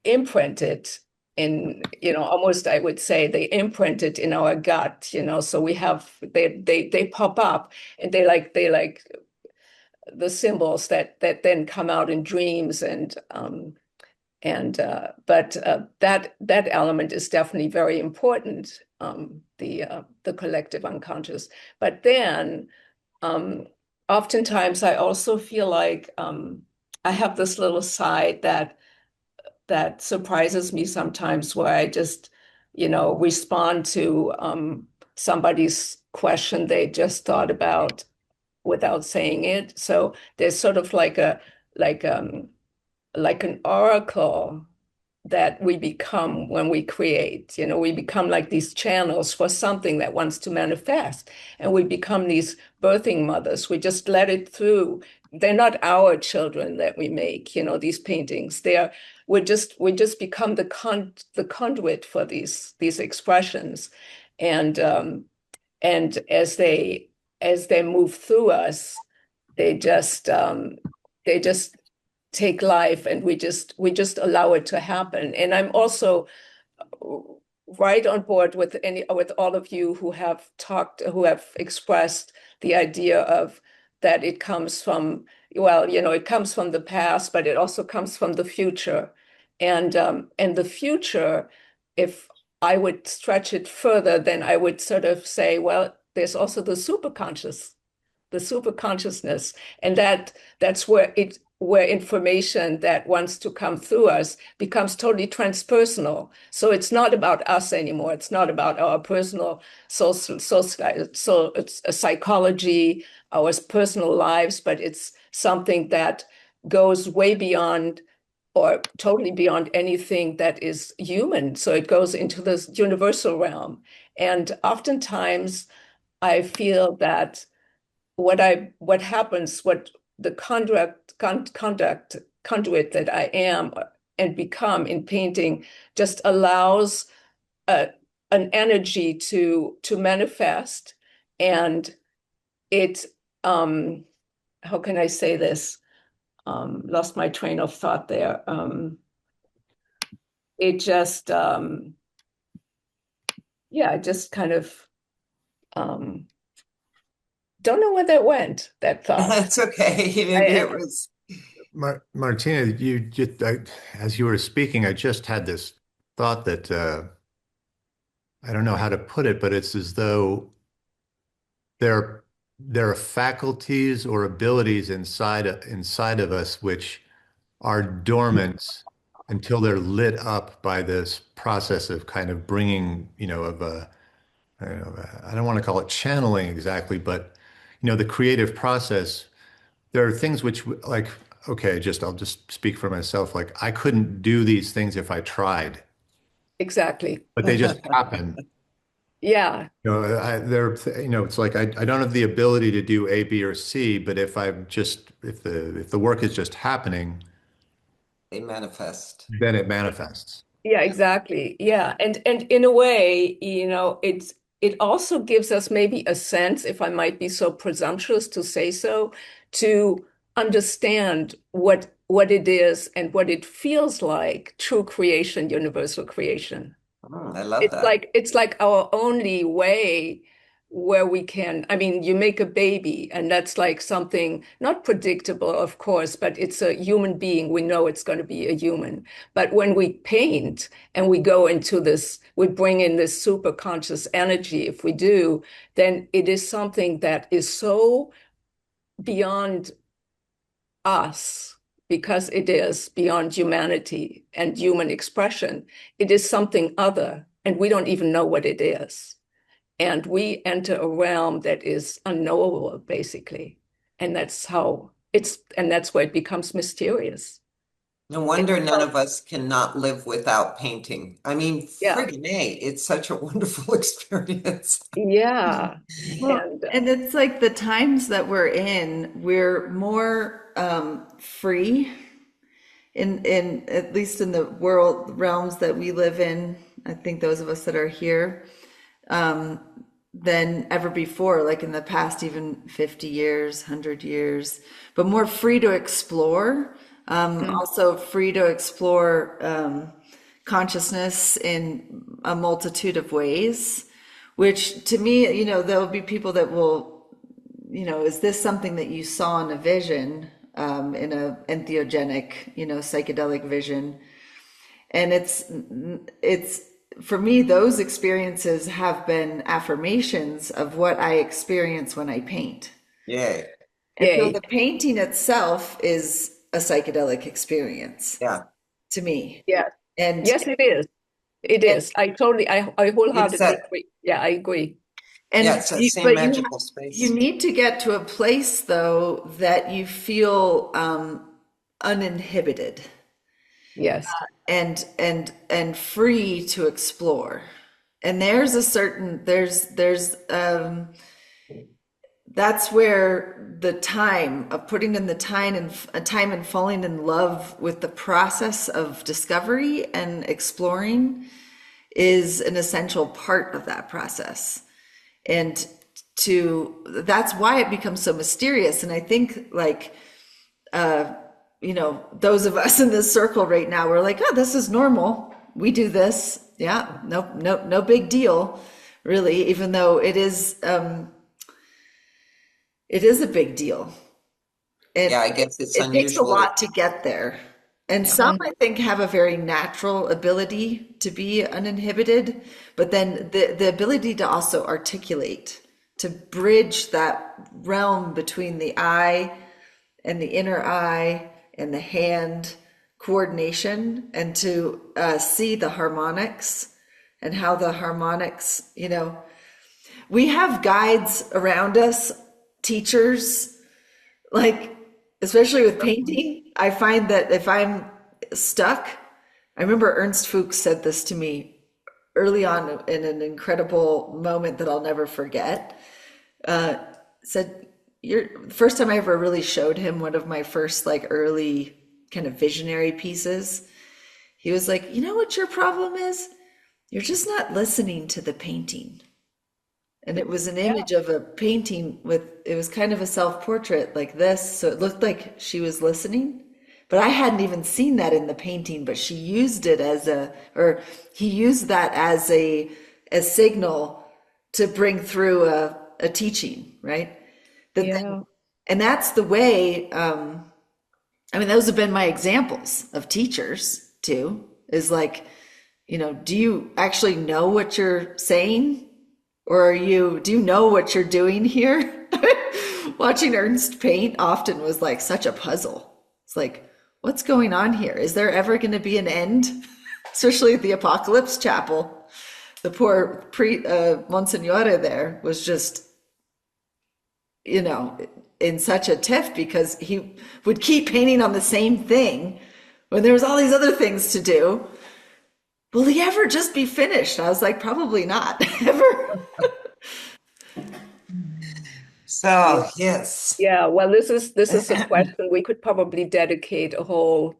imprinted in, you know, almost I would say they imprinted in our gut, you know, so we have they pop up and they like the symbols that then come out in dreams and but that element is definitely very important, the collective unconscious. But then oftentimes I also feel like I have this little side that surprises me sometimes where I just, you know, respond to somebody's question they just thought about without saying it. So there's sort of like um like an oracle that we become when we create. You know, we become like these channels for something that wants to manifest. And we become these birthing mothers. We just let it through. They're not our children that we make, you know, these paintings. We just become the conduit for these expressions. And and as they move through us, they just take life and we just allow it to happen. And I'm also right on board with all of you who have expressed the idea of that it comes from, well, it comes from the past, but it also comes from the future. And the future, if I would stretch it further, then I would sort of say, well, there's also the superconscious, the super consciousness, and that's where information that wants to come through us becomes totally transpersonal. So it's not about us anymore. It's not about our personal it's a psychology, our personal lives, but it's something that goes way beyond or totally beyond anything that is human. So it goes into this universal realm. And oftentimes I feel that what happens, what the conduit that I am and become in painting just allows an energy to manifest. And it how can I say this? Lost my train of thought there. It just just kind of don't know where that went, that thought. That's okay. Maybe it was. Martina, as you were speaking, I just had this thought that I don't know how to put it, but it's as though there are faculties or abilities inside of us which are dormant until they're lit up by this process of kind of bringing, I don't want to call it channeling exactly, but the creative process. There are things which, like, okay, I'll just speak for myself. Like, I couldn't do these things if I tried, Exactly. but they just happen. Yeah. It's like I don't have the ability to do A, B, or C, but if the work is just happening, They manifest. then it manifests. Yeah, exactly. Yeah. And in a way, it also gives us maybe a sense, if I might be so presumptuous to say so, to understand what it is and what it feels like, true creation, universal creation. I love that. It's like our only way where we can, I mean, you make a baby and that's like something not predictable, of course, but it's a human being. We know it's going to be a human. But when we paint and we go into this, we bring in this super conscious energy, if we do, then it is something that is so beyond us, because it is beyond humanity and human expression. It is something other, and we don't even know what it is. And we enter a realm that is unknowable, basically. And that's where it becomes mysterious. No wonder none of us cannot live without painting. I mean, Yeah. friggin' A, it's such a wonderful experience. Yeah. Well, and it's like the times that we're in, we're more free in at least in the world realms that we live in. I think those of us that are here, than ever before, like in the past, even 50 years, 100 years, but more free to explore. Also free to explore consciousness in a multitude of ways, which to me, there'll be people that will, is this something that you saw in a vision, in a entheogenic, psychedelic vision? And it's for me, those experiences have been affirmations of what I experience when I paint. Yay. And so the painting itself is a psychedelic experience. Yeah. To me. Yeah. And yes, it is. It is. I wholeheartedly agree. Yeah, I agree. And yeah, it's that same magical space. You need to get to a place though that you feel uninhibited. Yes. And free to explore. And there's a certain that's where the time of putting in the time and falling in love with the process of discovery and exploring is an essential part of that process. And that's why it becomes so mysterious. And I think like, those of us in this circle right now, we're like, oh, this is normal. We do this. Yeah, no big deal, really, even though it is a big deal. Yeah, I It guess it's it takes a unusual. lot to get there. And Yeah. some, I think, have a very natural ability to be uninhibited, but then the ability to also articulate, to bridge that realm between the eye and the inner eye and the hand coordination, and to see the harmonics and how the harmonics, we have guides around us, teachers, like, especially with painting, I find that if I'm stuck, I remember Ernst Fuchs said this to me early on in an incredible moment that I'll never forget. Said, the first time I ever really showed him one of my first, like, early kind of visionary pieces, he was like, you know what your problem is? You're just not listening to the painting. And it was an image of a painting it was kind of a self-portrait like this. So it looked like she was listening. But I hadn't even seen that in the painting, but she used it or he used that as a signal to bring through a teaching, right? That then, Yeah. and that's the way, I mean, those have been my examples of teachers too, is like, do you actually know what you're saying? Or do you know what you're doing here? Watching Ernst paint often was like such a puzzle. It's like, what's going on here? Is there ever going to be an end? Especially at the Apocalypse Chapel. The poor Monsignore there was just, you know, in such a tiff because he would keep painting on the same thing when there was all these other things to do. Will he ever just be finished? I was like, probably not, ever. So, Yeah. yes, Yeah. Well, this is a question we could probably dedicate a whole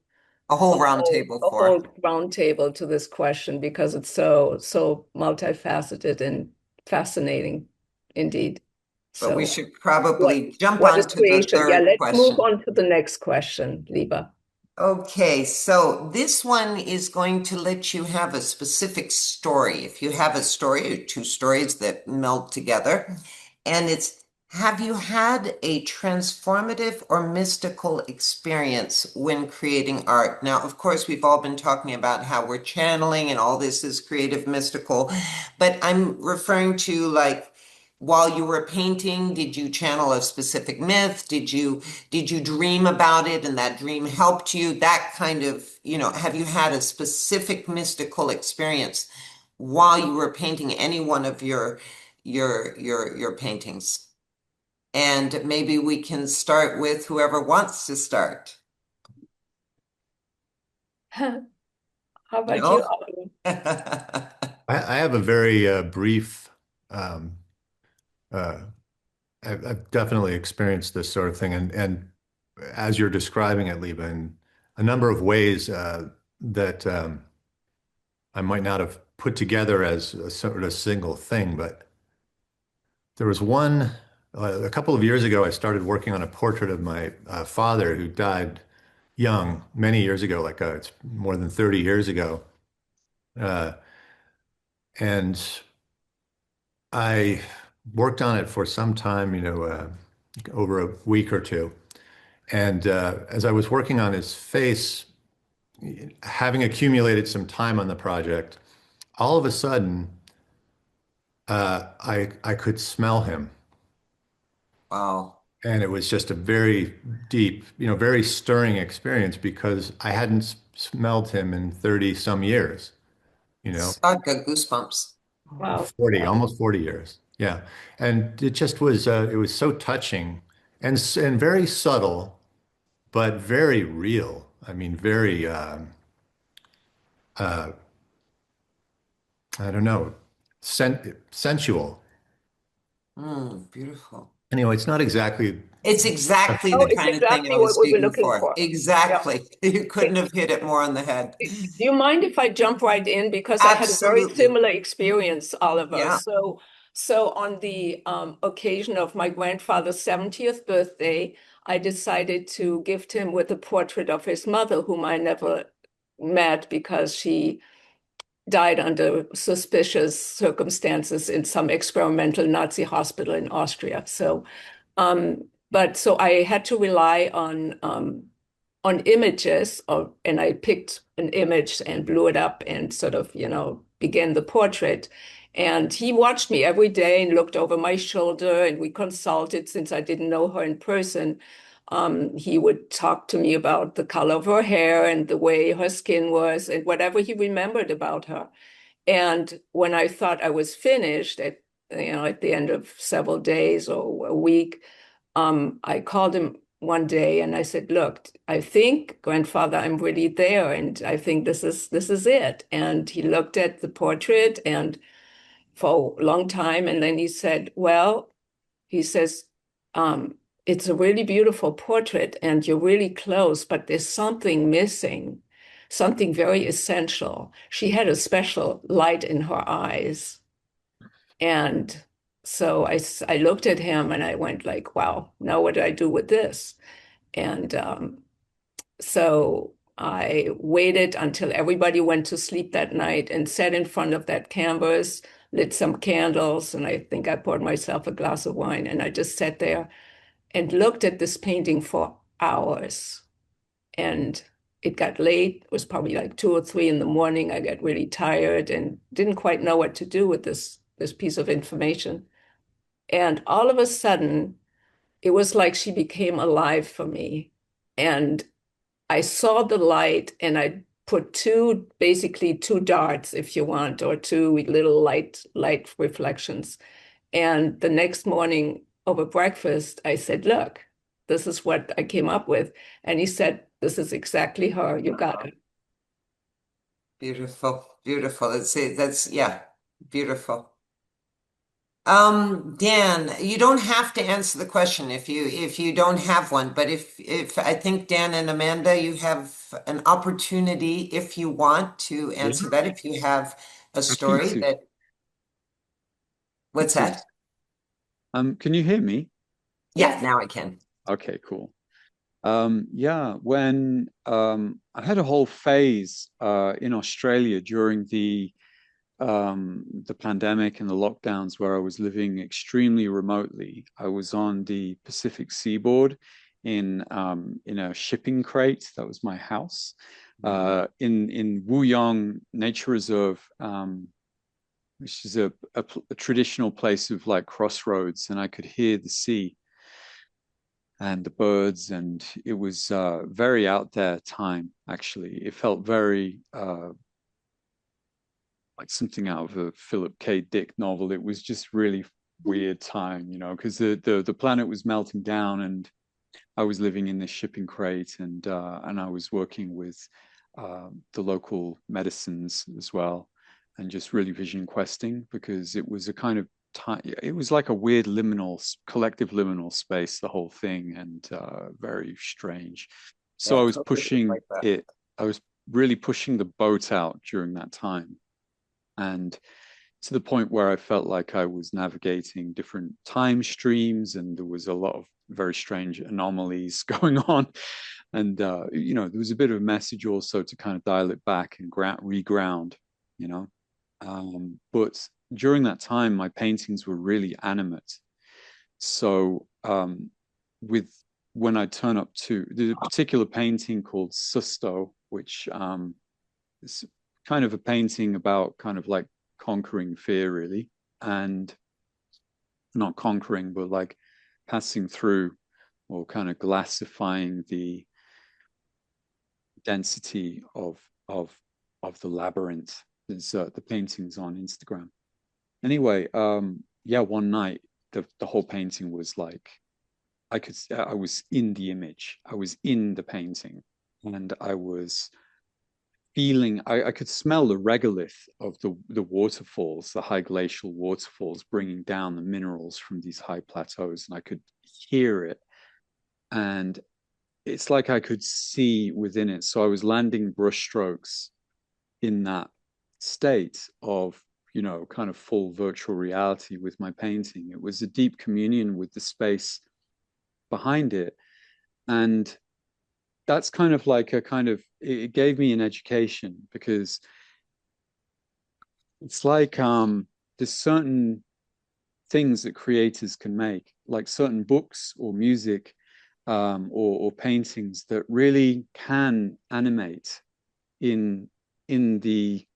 round table a for. whole round table to this question because it's so multifaceted and fascinating indeed. But we So should what probably jump what is on to the creation? Yeah, third let's move question. on to the next question, Liba. Okay, so this one is going to let you have a specific story. If you have a story or two stories that meld together, and it's have you had a transformative or mystical experience when creating art? Now, of course, we've all been talking about how we're channeling and all this is creative, mystical, but I'm referring to like while you were painting, did you channel a specific myth? Did you dream about it and that dream helped you? That kind of, have you had a specific mystical experience while you were painting any one of your paintings? And maybe we can start with whoever wants to start. How about you, No? Oliver? I have a very brief. Um, uh, I've definitely experienced this sort of thing, and as you're describing it, Liba, in a number of ways that I might not have put together as a sort of single thing, but there was one a couple of years ago. I started working on a portrait of my father who died young, many years ago, like it's more than 30 years ago, uh, and I worked on it for some time, over a week or two. And as I was working on his face, having accumulated some time on the project, all of a sudden, I could smell him, Wow. and it was just a very deep, very stirring experience because I hadn't smelled him in 30 some years, you know, I've got goosebumps. Wow. 40, Wow. almost 40 years. Yeah, and it was so touching and very subtle, but very real. I mean, very uh, I don't know, sensual. Beautiful. Anyway, it's not exactly. It's exactly Oh, the it's kind of thing I exactly what was we were digging looking for. for. Yeah. Exactly. You couldn't have hit it more on the head. Do you mind if I jump right in? Because I had a very Absolutely. similar experience, Oliver. Yeah. So on the occasion of my grandfather's 70th birthday, I decided to gift him with a portrait of his mother, whom I never met because she died under suspicious circumstances in some experimental Nazi hospital in Austria. So, but so I had to rely on images, and I picked an image and blew it up and sort of, began the portrait. And he watched me every day and looked over my shoulder, and we consulted since I didn't know her in person. He would talk to me about the color of her hair and the way her skin was and whatever he remembered about her. And when I thought I was finished at the end of several days or a week, I called him one day and I said, "Look, I think, grandfather, I'm really there, and I think this is it." And he looked at the portrait and for a long time, and then he said, "Well," he says, "it's a really beautiful portrait, and you're really close, but there's something missing, something very essential." She had a special light in her eyes, and so I looked at him and I went like, "Wow, now what do I do with this?" And so I waited until everybody went to sleep that night and sat in front of that canvas, lit some candles, and I think I poured myself a glass of wine, and I just sat there and looked at this painting for hours. And it got late. It was probably like 2 or 3 in the morning. I got really tired and didn't quite know what to do with this piece of information. And all of a sudden, it was like she became alive for me. And I saw the light and I put basically two darts, if you want, or two little light reflections. And the next morning over breakfast, I said, "Look, this is what I came up with." And he said, "This is exactly her. You got it." Beautiful, beautiful. Yeah, beautiful. Dan, you don't have to answer the question if you don't have one, but if I think Dan and Amanda, you have an opportunity if you want to answer that, if you have a Happy story to. that, what's that? Can you hear me? Yeah, Yes. now I can. Okay, cool. Yeah, when I had a whole phase in Australia during the pandemic and the lockdowns where I was living extremely remotely. I was on the Pacific seaboard in a shipping crate. That was my house. In Wuyong Nature Reserve, which is a traditional place of like crossroads, and I could hear the sea and the birds, and it was very out there time, actually. It felt very like something out of a Philip K. Dick novel. It was just really weird time, because the planet was melting down, and I was living in this shipping crate, and I was working with the local medicines as well, and just really vision questing, because it was a kind of time. It was like a weird collective liminal space, the whole thing, and very strange. So Yeah, I was totally pushing like that. it. I was really pushing the boat out during that time, and to the point where I felt like I was navigating different time streams, and there was a lot of very strange anomalies going on. And there was a bit of a message also to kind of dial it back and reground, you know. But during that time, my paintings were really animate. So with when I turn up to there's a particular painting called Susto, which is kind of a painting about kind of like conquering fear, really, and not conquering, but like passing through or kind of glassifying the density of the labyrinth. There's the paintings on Instagram. Anyway, yeah, one night the whole painting was like I was in the image, I was in the painting, and I was feeling I could smell the regolith of the waterfalls, the high glacial waterfalls bringing down the minerals from these high plateaus, and I could hear it, and it's like I could see within it. So I was landing brushstrokes in that state of kind of full virtual reality with my painting. It was a deep communion with the space behind it, and that's kind of like it gave me an education, because It's like there's certain things that creators can make, like certain books or music, or paintings that really can animate in the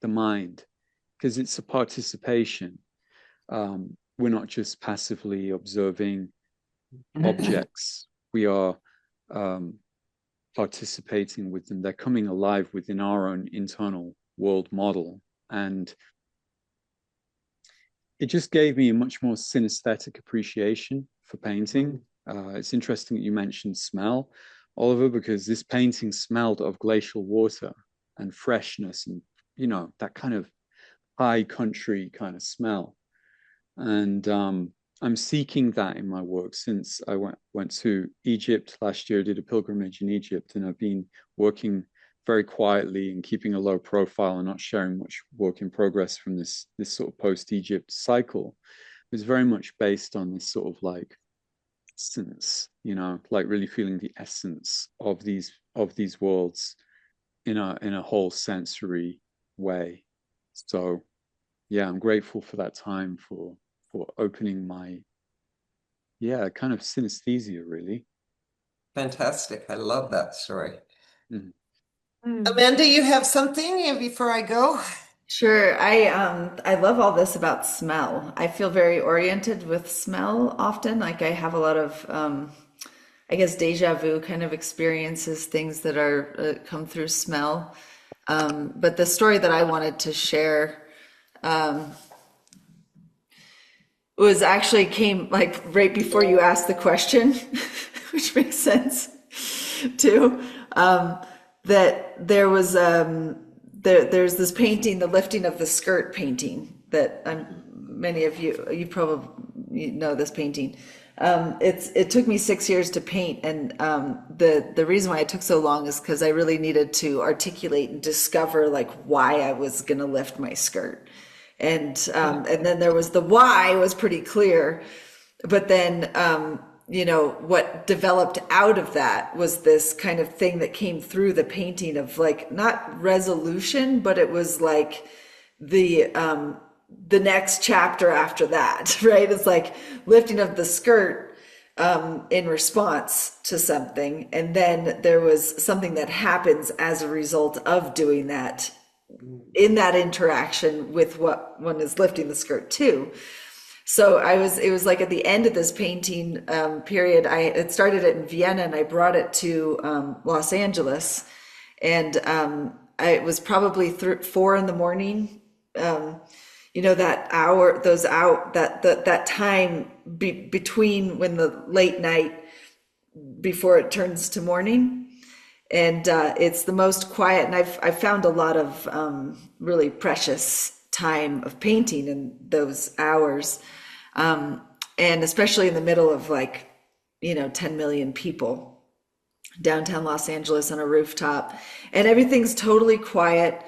mind, because it's a participation. We're not just passively observing objects. We are participating with them. They're coming alive within our own internal world model. And it just gave me a much more synesthetic appreciation for painting. It's interesting that you mentioned smell, Oliver, because this painting smelled of glacial water and freshness and, that kind of high country kind of smell. And I'm seeking that in my work since I went to Egypt last year, did a pilgrimage in Egypt, and I've been working very quietly and keeping a low profile and not sharing much work in progress from this sort of post-Egypt cycle. It was very much based on this sort of like essence, like really feeling the essence of these worlds in a whole sensory way. So yeah, I'm grateful for that time for opening my kind of synesthesia, really. Fantastic. I love that story. Mm. Amanda, you have something before I go? Sure. I love all this about smell. I feel very oriented with smell often. Like I have a lot of I guess deja vu kind of experiences, things that are come through smell. But the story that I wanted to share was actually came like right before you asked the question, which makes sense too. That there was there's this painting, the lifting of the skirt painting that many of you probably know this painting. It took me 6 years to paint, and the reason why it took so long is because I really needed to articulate and discover like why I was gonna lift my skirt, and then there was the why was pretty clear, but then what developed out of that was this kind of thing that came through the painting of like not resolution, but it was like the next chapter after that, right? It's like lifting of the skirt in response to something. And then there was something that happens as a result of doing that in that interaction with what one is lifting the skirt to. So it was like at the end of this painting period, it started it in Vienna and I brought it to Los Angeles. And it was probably 4 a.m. That hour, that time between when the late night before it turns to morning. And it's the most quiet. And I've found a lot of really precious time of painting in those hours. And especially in the middle of 10 million people, downtown Los Angeles on a rooftop, and everything's totally quiet,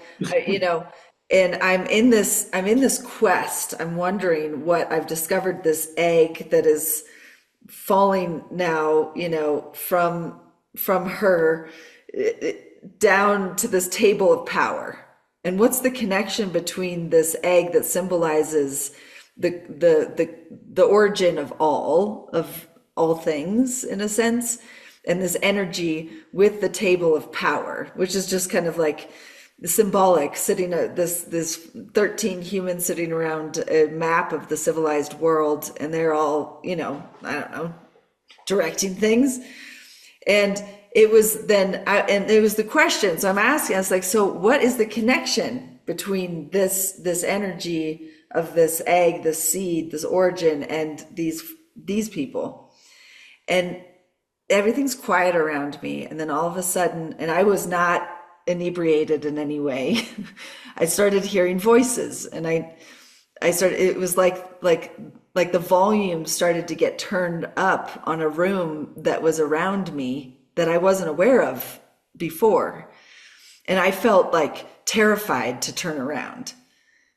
and I'm in this quest. I'm wondering what I've discovered, this egg that is falling now, from her down to this table of power. And what's the connection between this egg that symbolizes the origin of all things in a sense, and this energy with the table of power, which is just kind of like symbolic, sitting this 13 humans sitting around a map of the civilized world, and they're all I don't know, directing things. And it was then and it was the question, so I'm asking, I was like, so what is the connection between this energy of this egg, this seed, this origin, and these people? And everything's quiet around me, and then all of a sudden, and I was not inebriated in any way, I started hearing voices, and I started, it was like the volume started to get turned up on a room that was around me that I wasn't aware of before. And I felt like terrified to turn around,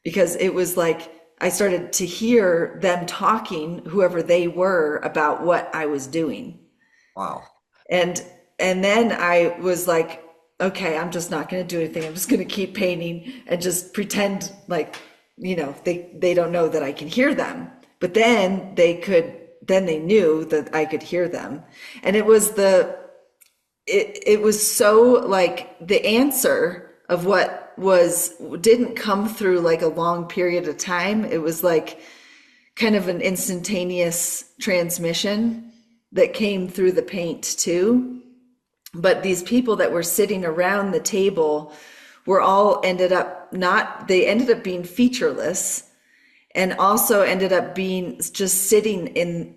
because it was like I started to hear them talking, whoever they were, about what I was doing. Wow. And then I was like, okay, I'm just not going to do anything. I'm just going to keep painting and just pretend like, they don't know that I can hear them. But then they knew that I could hear them. And it was so like the answer of what didn't come through like a long period of time. It was like kind of an instantaneous transmission that came through the paint too. But these people that were sitting around the table were all ended up not, they ended up being featureless, and also ended up being just sitting in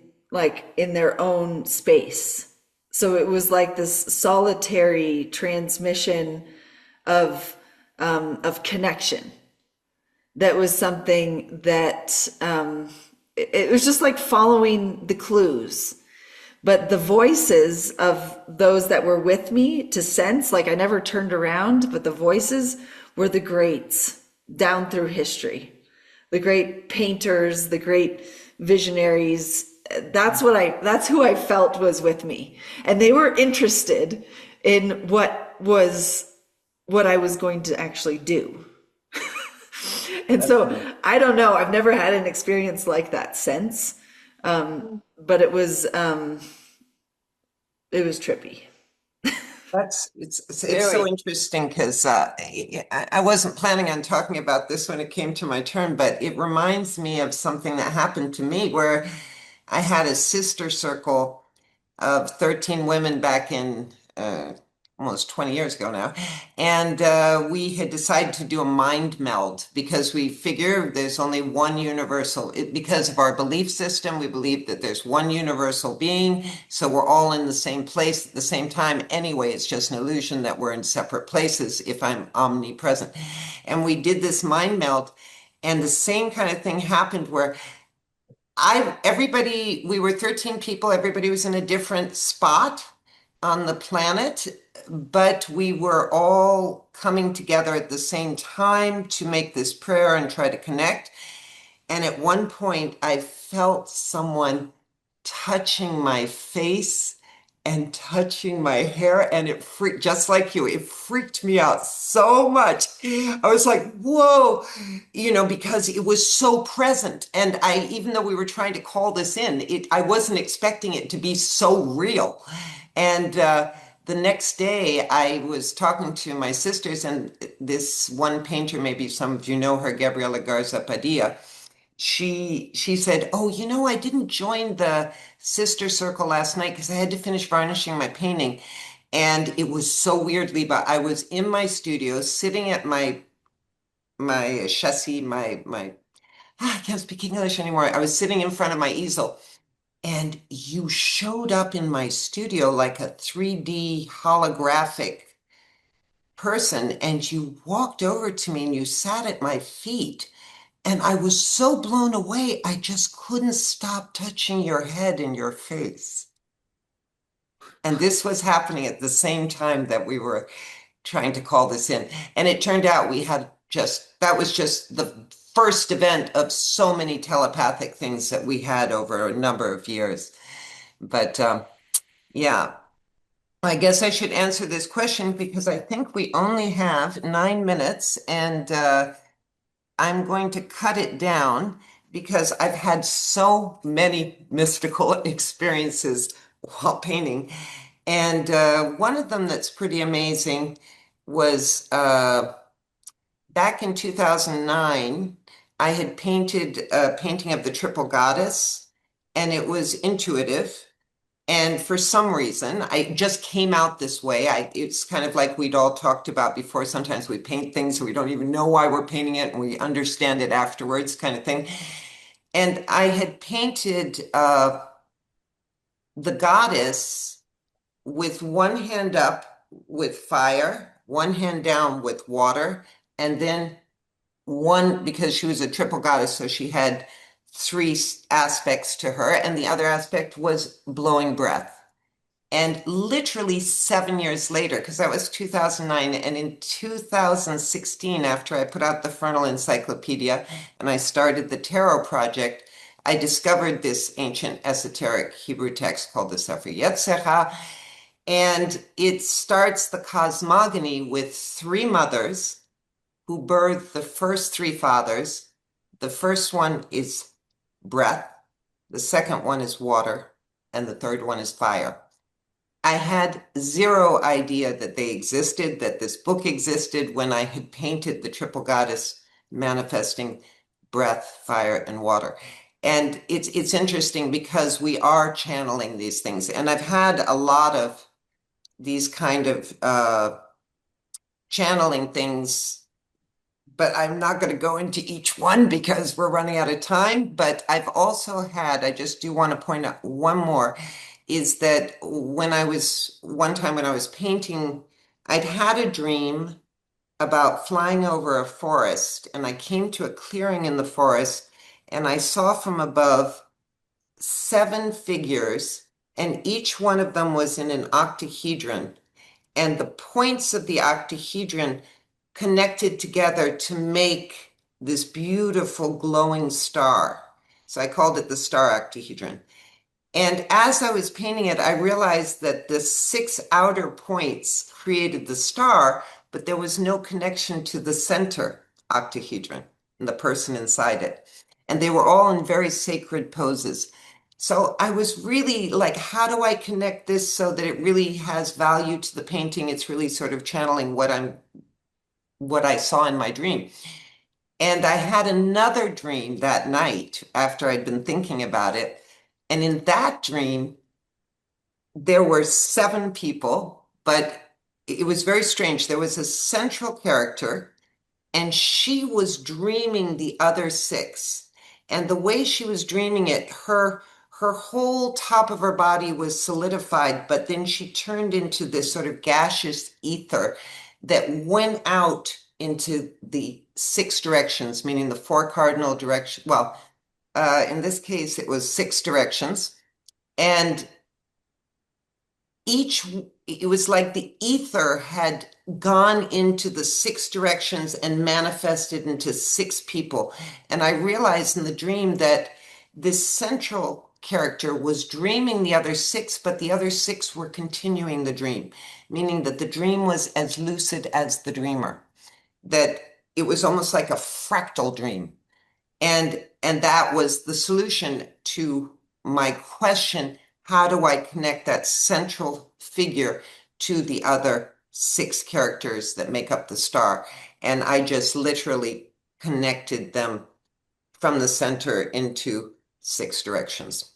their own space. So it was like this solitary transmission of connection. That was something that it was just like following the clues. But the voices of those that were with me to sense, like I never turned around, but the voices were the greats down through history, the great painters, the great visionaries. That's who I felt was with me. And they were interested in what I was going to actually do. And so I don't know, I've never had an experience like that since. But it was trippy. It's so interesting because I wasn't planning on talking about this when it came to my turn, but it reminds me of something that happened to me where I had a sister circle of 13 women back in almost 20 years ago now. And we had decided to do a mind meld because we figure there's only one universal, because of our belief system, we believe that there's one universal being. So we're all in the same place at the same time. Anyway, it's just an illusion that we're in separate places if I'm omnipresent. And we did this mind meld. And the same kind of thing happened where we were 13 people, everybody was in a different spot on the planet, but we were all coming together at the same time to make this prayer and try to connect. And at one point, I felt someone touching my face and touching my hair, and it freaked, just like you, it freaked me out so much. I was like, whoa, because it was so present. And even though we were trying to call this in, I wasn't expecting it to be so real. And the next day, I was talking to my sisters, and this one painter, maybe some of you know her, Gabriela Garza Padilla, she said, oh, I didn't join the sister circle last night because I had to finish varnishing my painting. And it was so weird, Liba. I was in my studio sitting at my chassis, I can't speak English anymore. I was sitting in front of my easel, and you showed up in my studio like a 3D holographic person, and you walked over to me and you sat at my feet. And I was so blown away, I just couldn't stop touching your head and your face. And this was happening at the same time that we were trying to call this in. And it turned out that was just the first event of so many telepathic things that we had over a number of years. But yeah, I guess I should answer this question because I think we only have 9 minutes, and I'm going to cut it down because I've had so many mystical experiences while painting. And one of them that's pretty amazing was back in 2009, I had painted a painting of the Triple Goddess, and it was intuitive. And for some reason, I just came out this way. It's kind of like we'd all talked about before. Sometimes we paint things and we don't even know why we're painting it, and we understand it afterwards, kind of thing. And I had painted the goddess with one hand up with fire, one hand down with water, and then because she was a triple goddess, so she had three aspects to her, and the other aspect was blowing breath. And literally 7 years later, because that was 2009, and in 2016, after I put out the Frontal Encyclopedia and I started the Tarot Project, I discovered this ancient esoteric Hebrew text called the Sefer Yetzirah. And it starts the cosmogony with three mothers who birthed the first three fathers. The first one is breath, the second one is water, and the third one is fire. I had zero idea that they existed, that this book existed when I had painted the triple goddess manifesting breath, fire, and water. And it's interesting because we are channeling these things. And I've had a lot of these kind of channeling things, but I'm not going to go into each one because we're running out of time. But I've also had, I just do want to point out one more, is that one time when I was painting, I'd had a dream about flying over a forest, and I came to a clearing in the forest, and I saw from above 7 figures, and each one of them was in an octahedron. And the points of the octahedron connected together to make this beautiful glowing star. So I called it the star octahedron. And as I was painting it, I realized that the 6 outer points created the star, but there was no connection to the center octahedron and the person inside it. And they were all in very sacred poses. So I was really like, how do I connect this so that it really has value to the painting? It's really sort of channeling what I saw in my dream. And I had another dream that night after I'd been thinking about it. And in that dream, there were 7 people, but it was very strange. There was a central character, and she was dreaming the other 6. And the way she was dreaming it, her whole top of her body was solidified, but then she turned into this sort of gaseous ether that went out into the 6 directions, meaning the 4 cardinal directions. Well, in this case, it was 6 directions. And it was like the ether had gone into the 6 directions and manifested into 6 people. And I realized in the dream that this central character was dreaming the other 6, but the other 6 were continuing the dream, meaning that the dream was as lucid as the dreamer, that it was almost like a fractal dream. And that was the solution to my question, how do I connect that central figure to the other 6 characters that make up the star? And I just literally connected them from the center into 6 directions.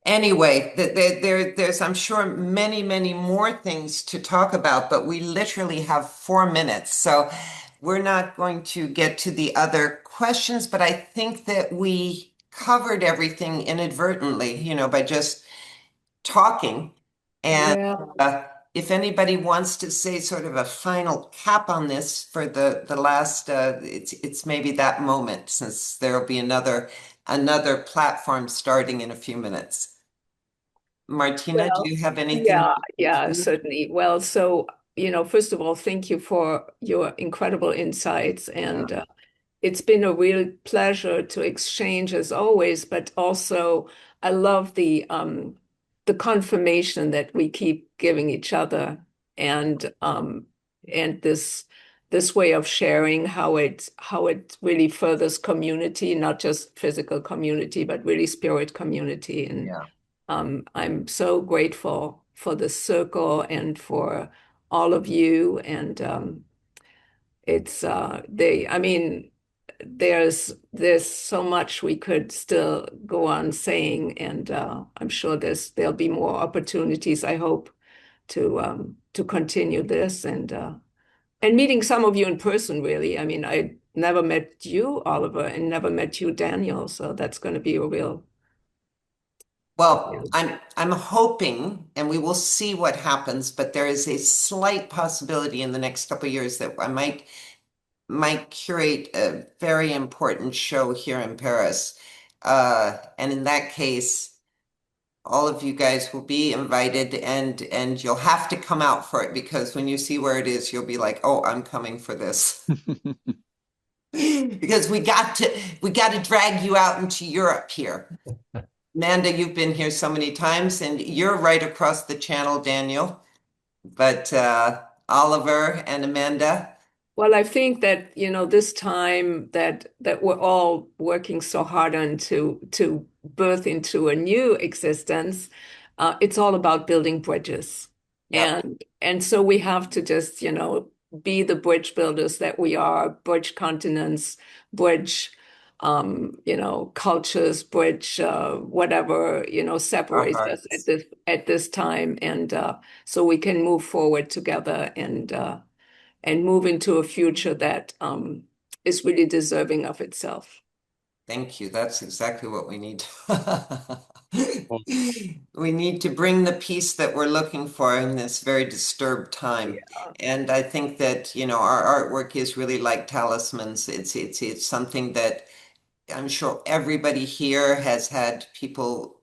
Anyway, there's, I'm sure, many, many more things to talk about, but we literally have 4 minutes. So we're not going to get to the other questions, but I think that we covered everything inadvertently, by just talking. And Yeah. if anybody wants to say sort of a final cap on this for the last, it's maybe that moment, since there'll be another platform starting in a few minutes. Martina, do you have anything? Yeah, certainly. Well, so, first of all, thank you for your incredible insights. And it's been a real pleasure to exchange as always, but also I love the confirmation that we keep giving each other, and this way of sharing how it really furthers community, not just physical community, but really spirit community. And Yeah. I'm so grateful for the circle and for all of you. And I mean, there's so much we could still go on saying, and I'm sure there'll be more opportunities, I hope, to continue this, and meeting some of you in person, really. I mean, I never met you, Oliver, and never met you, Daniel, so that's going to be a real. Well, I'm hoping, and we will see what happens, but there is a slight possibility in the next couple of years that I might curate a very important show here in Paris. And in that case, all of you guys will be invited, and you'll have to come out for it, because when you see where it is, you'll be like, oh, I'm coming for this. Because we got to drag you out into Europe here. Amanda, you've been here so many times, and you're right across the channel, Daniel. But Oliver and Amanda, Well, I think that, this time that we're all working so hard on to birth into a new existence, it's all about building bridges. yep, And so we have to just, be the bridge builders that we are, bridge continents, bridge cultures, bridge whatever, our separates us hearts. at this time. And so we can move forward together and move into a future that is really deserving of itself. Thank you. That's exactly what we need. Well, We need to bring the peace that we're looking for in this very disturbed time. Yeah. And I think that, our artwork is really like talismans. It's something that I'm sure everybody here has had people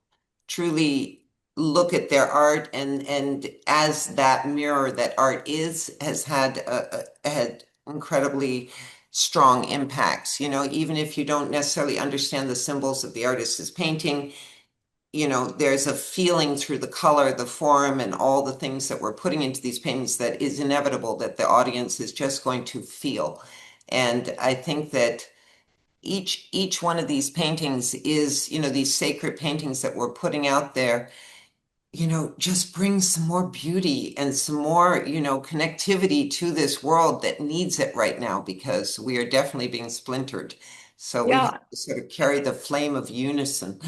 truly look at their art, and as that mirror that art is, has had incredibly strong impacts. Even if you don't necessarily understand the symbols that the artist is painting, there's a feeling through the color, the form, and all the things that we're putting into these paintings that is inevitable that the audience is just going to feel. And I think that each one of these paintings is, these sacred paintings that we're putting out there, just brings some more beauty and some more, connectivity to this world that needs it right now, because we are definitely being splintered. So we Yeah. have to sort of carry the flame of unison.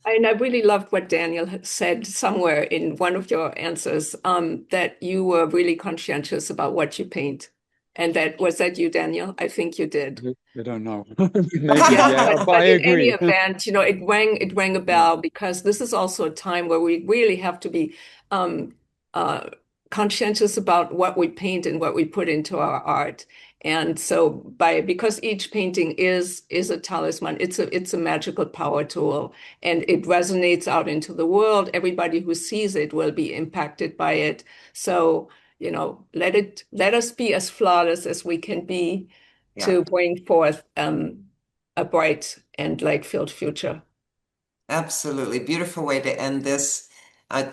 And I really loved what Daniel had said somewhere in one of your answers, that you were really conscientious about what you paint. And was that you, Daniel? I think you did. I don't know. Maybe, Yeah, yeah, but I but in any agree. event, it rang a bell, because this is also a time where we really have to be um, uh, conscientious about what we paint and what we put into our art. And so because each painting is a talisman, it's a magical power tool, and it resonates out into the world. Everybody who sees it will be impacted by it. So, let us be as flawless as we can be Yeah, to bring forth a bright and light-filled future. absolutely. Beautiful way to end this.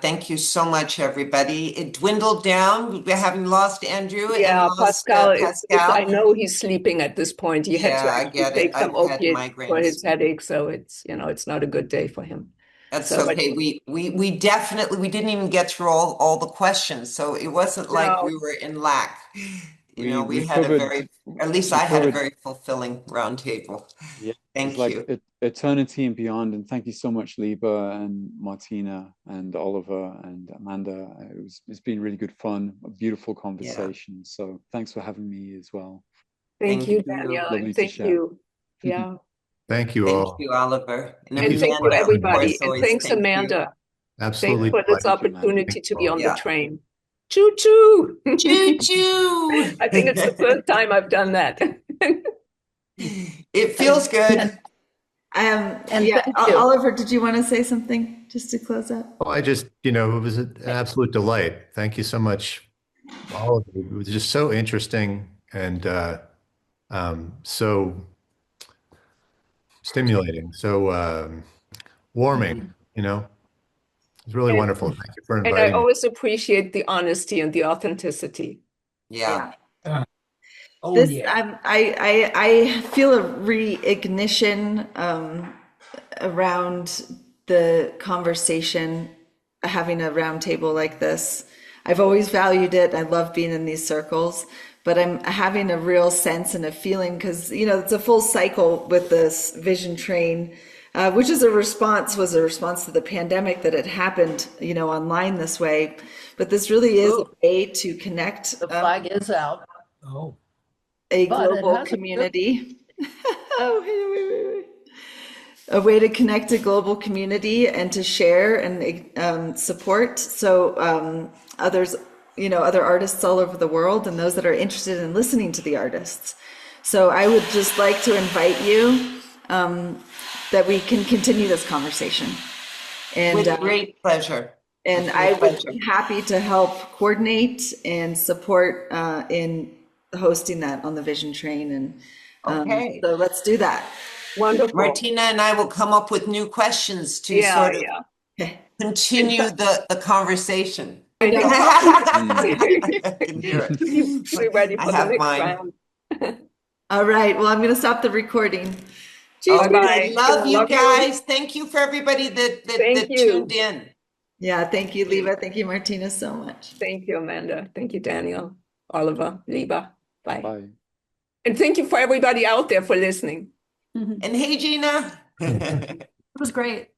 Thank you so much, everybody. It dwindled down. We're having lost Andrew and Yeah, lost Pascal I Pascal. know he's sleeping at this point. He had to Yeah, I actually get it. take some I've had opiates for migraines. his headache, so it's not a good day for him. That's So, but okay. We definitely, we didn't even get through all the questions, so it wasn't like we no, were in lack. We We had a covered very, at least we I had a covered very fulfilling roundtable. Yeah, it's Thank like you. eternity and beyond. And thank you so much, Liba and Martina and Oliver and Amanda. It's been really good fun, a beautiful Yeah, conversation. So thanks for having me as well. thank thank you, you. Daniel, and Lovely to thank share. you. Yeah, Thank you Thank all. you, Oliver. And Thank you and so thank you, much Amanda, for of inviting everybody, course, me. and always thanks, thank you. Amanda. Thanks Absolutely for this delighted. Thank you, Amanda. opportunity Thank to you be all. on the Yeah. train. Choo choo! Choo choo. I think it's the first time I've done that. It feels good. Yeah, Thank you. Oliver, did you want to say something just to close out? Well, it was an absolute delight. Thank you so much, all of you. It was just so interesting and so stimulating, so warming, It's really And, wonderful. Thank you for and I inviting me. always appreciate the honesty and the authenticity. Yeah. Oh yeah. I feel a reignition around the conversation, having a round table like this. I've always valued it. I love being in these circles, but I'm having a real sense and a feeling because, it's a full cycle with this vision train, which was a response to the pandemic that had happened, online this way. But this really is a way to connect The flag is out. Oh. a But it global has a good- community. Oh, wait. A way to connect a global community and to share and support. So other artists all over the world and those that are interested in listening to the artists. So I would just like to invite you that we can continue this conversation. And With great pleasure. and I would be happy to help coordinate and support in hosting that on the Vision Train. And Okay. so let's do that. Wonderful. Martina and I will come up with new questions to sort of continue the conversation. I know. I can hear it. Be ready for I the have next mine. round. All right. Well, I'm going to stop the recording. Okay, Bye. love you Love you. guys. Thank you for everybody that you. tuned in. Yeah. Thank you, Liba. Thank you, Martina, so much. Thank you, Amanda. Thank you, Daniel, Oliver, Liba. Bye. Bye. And thank you for everybody out there for listening. And hey, Gina. It was great.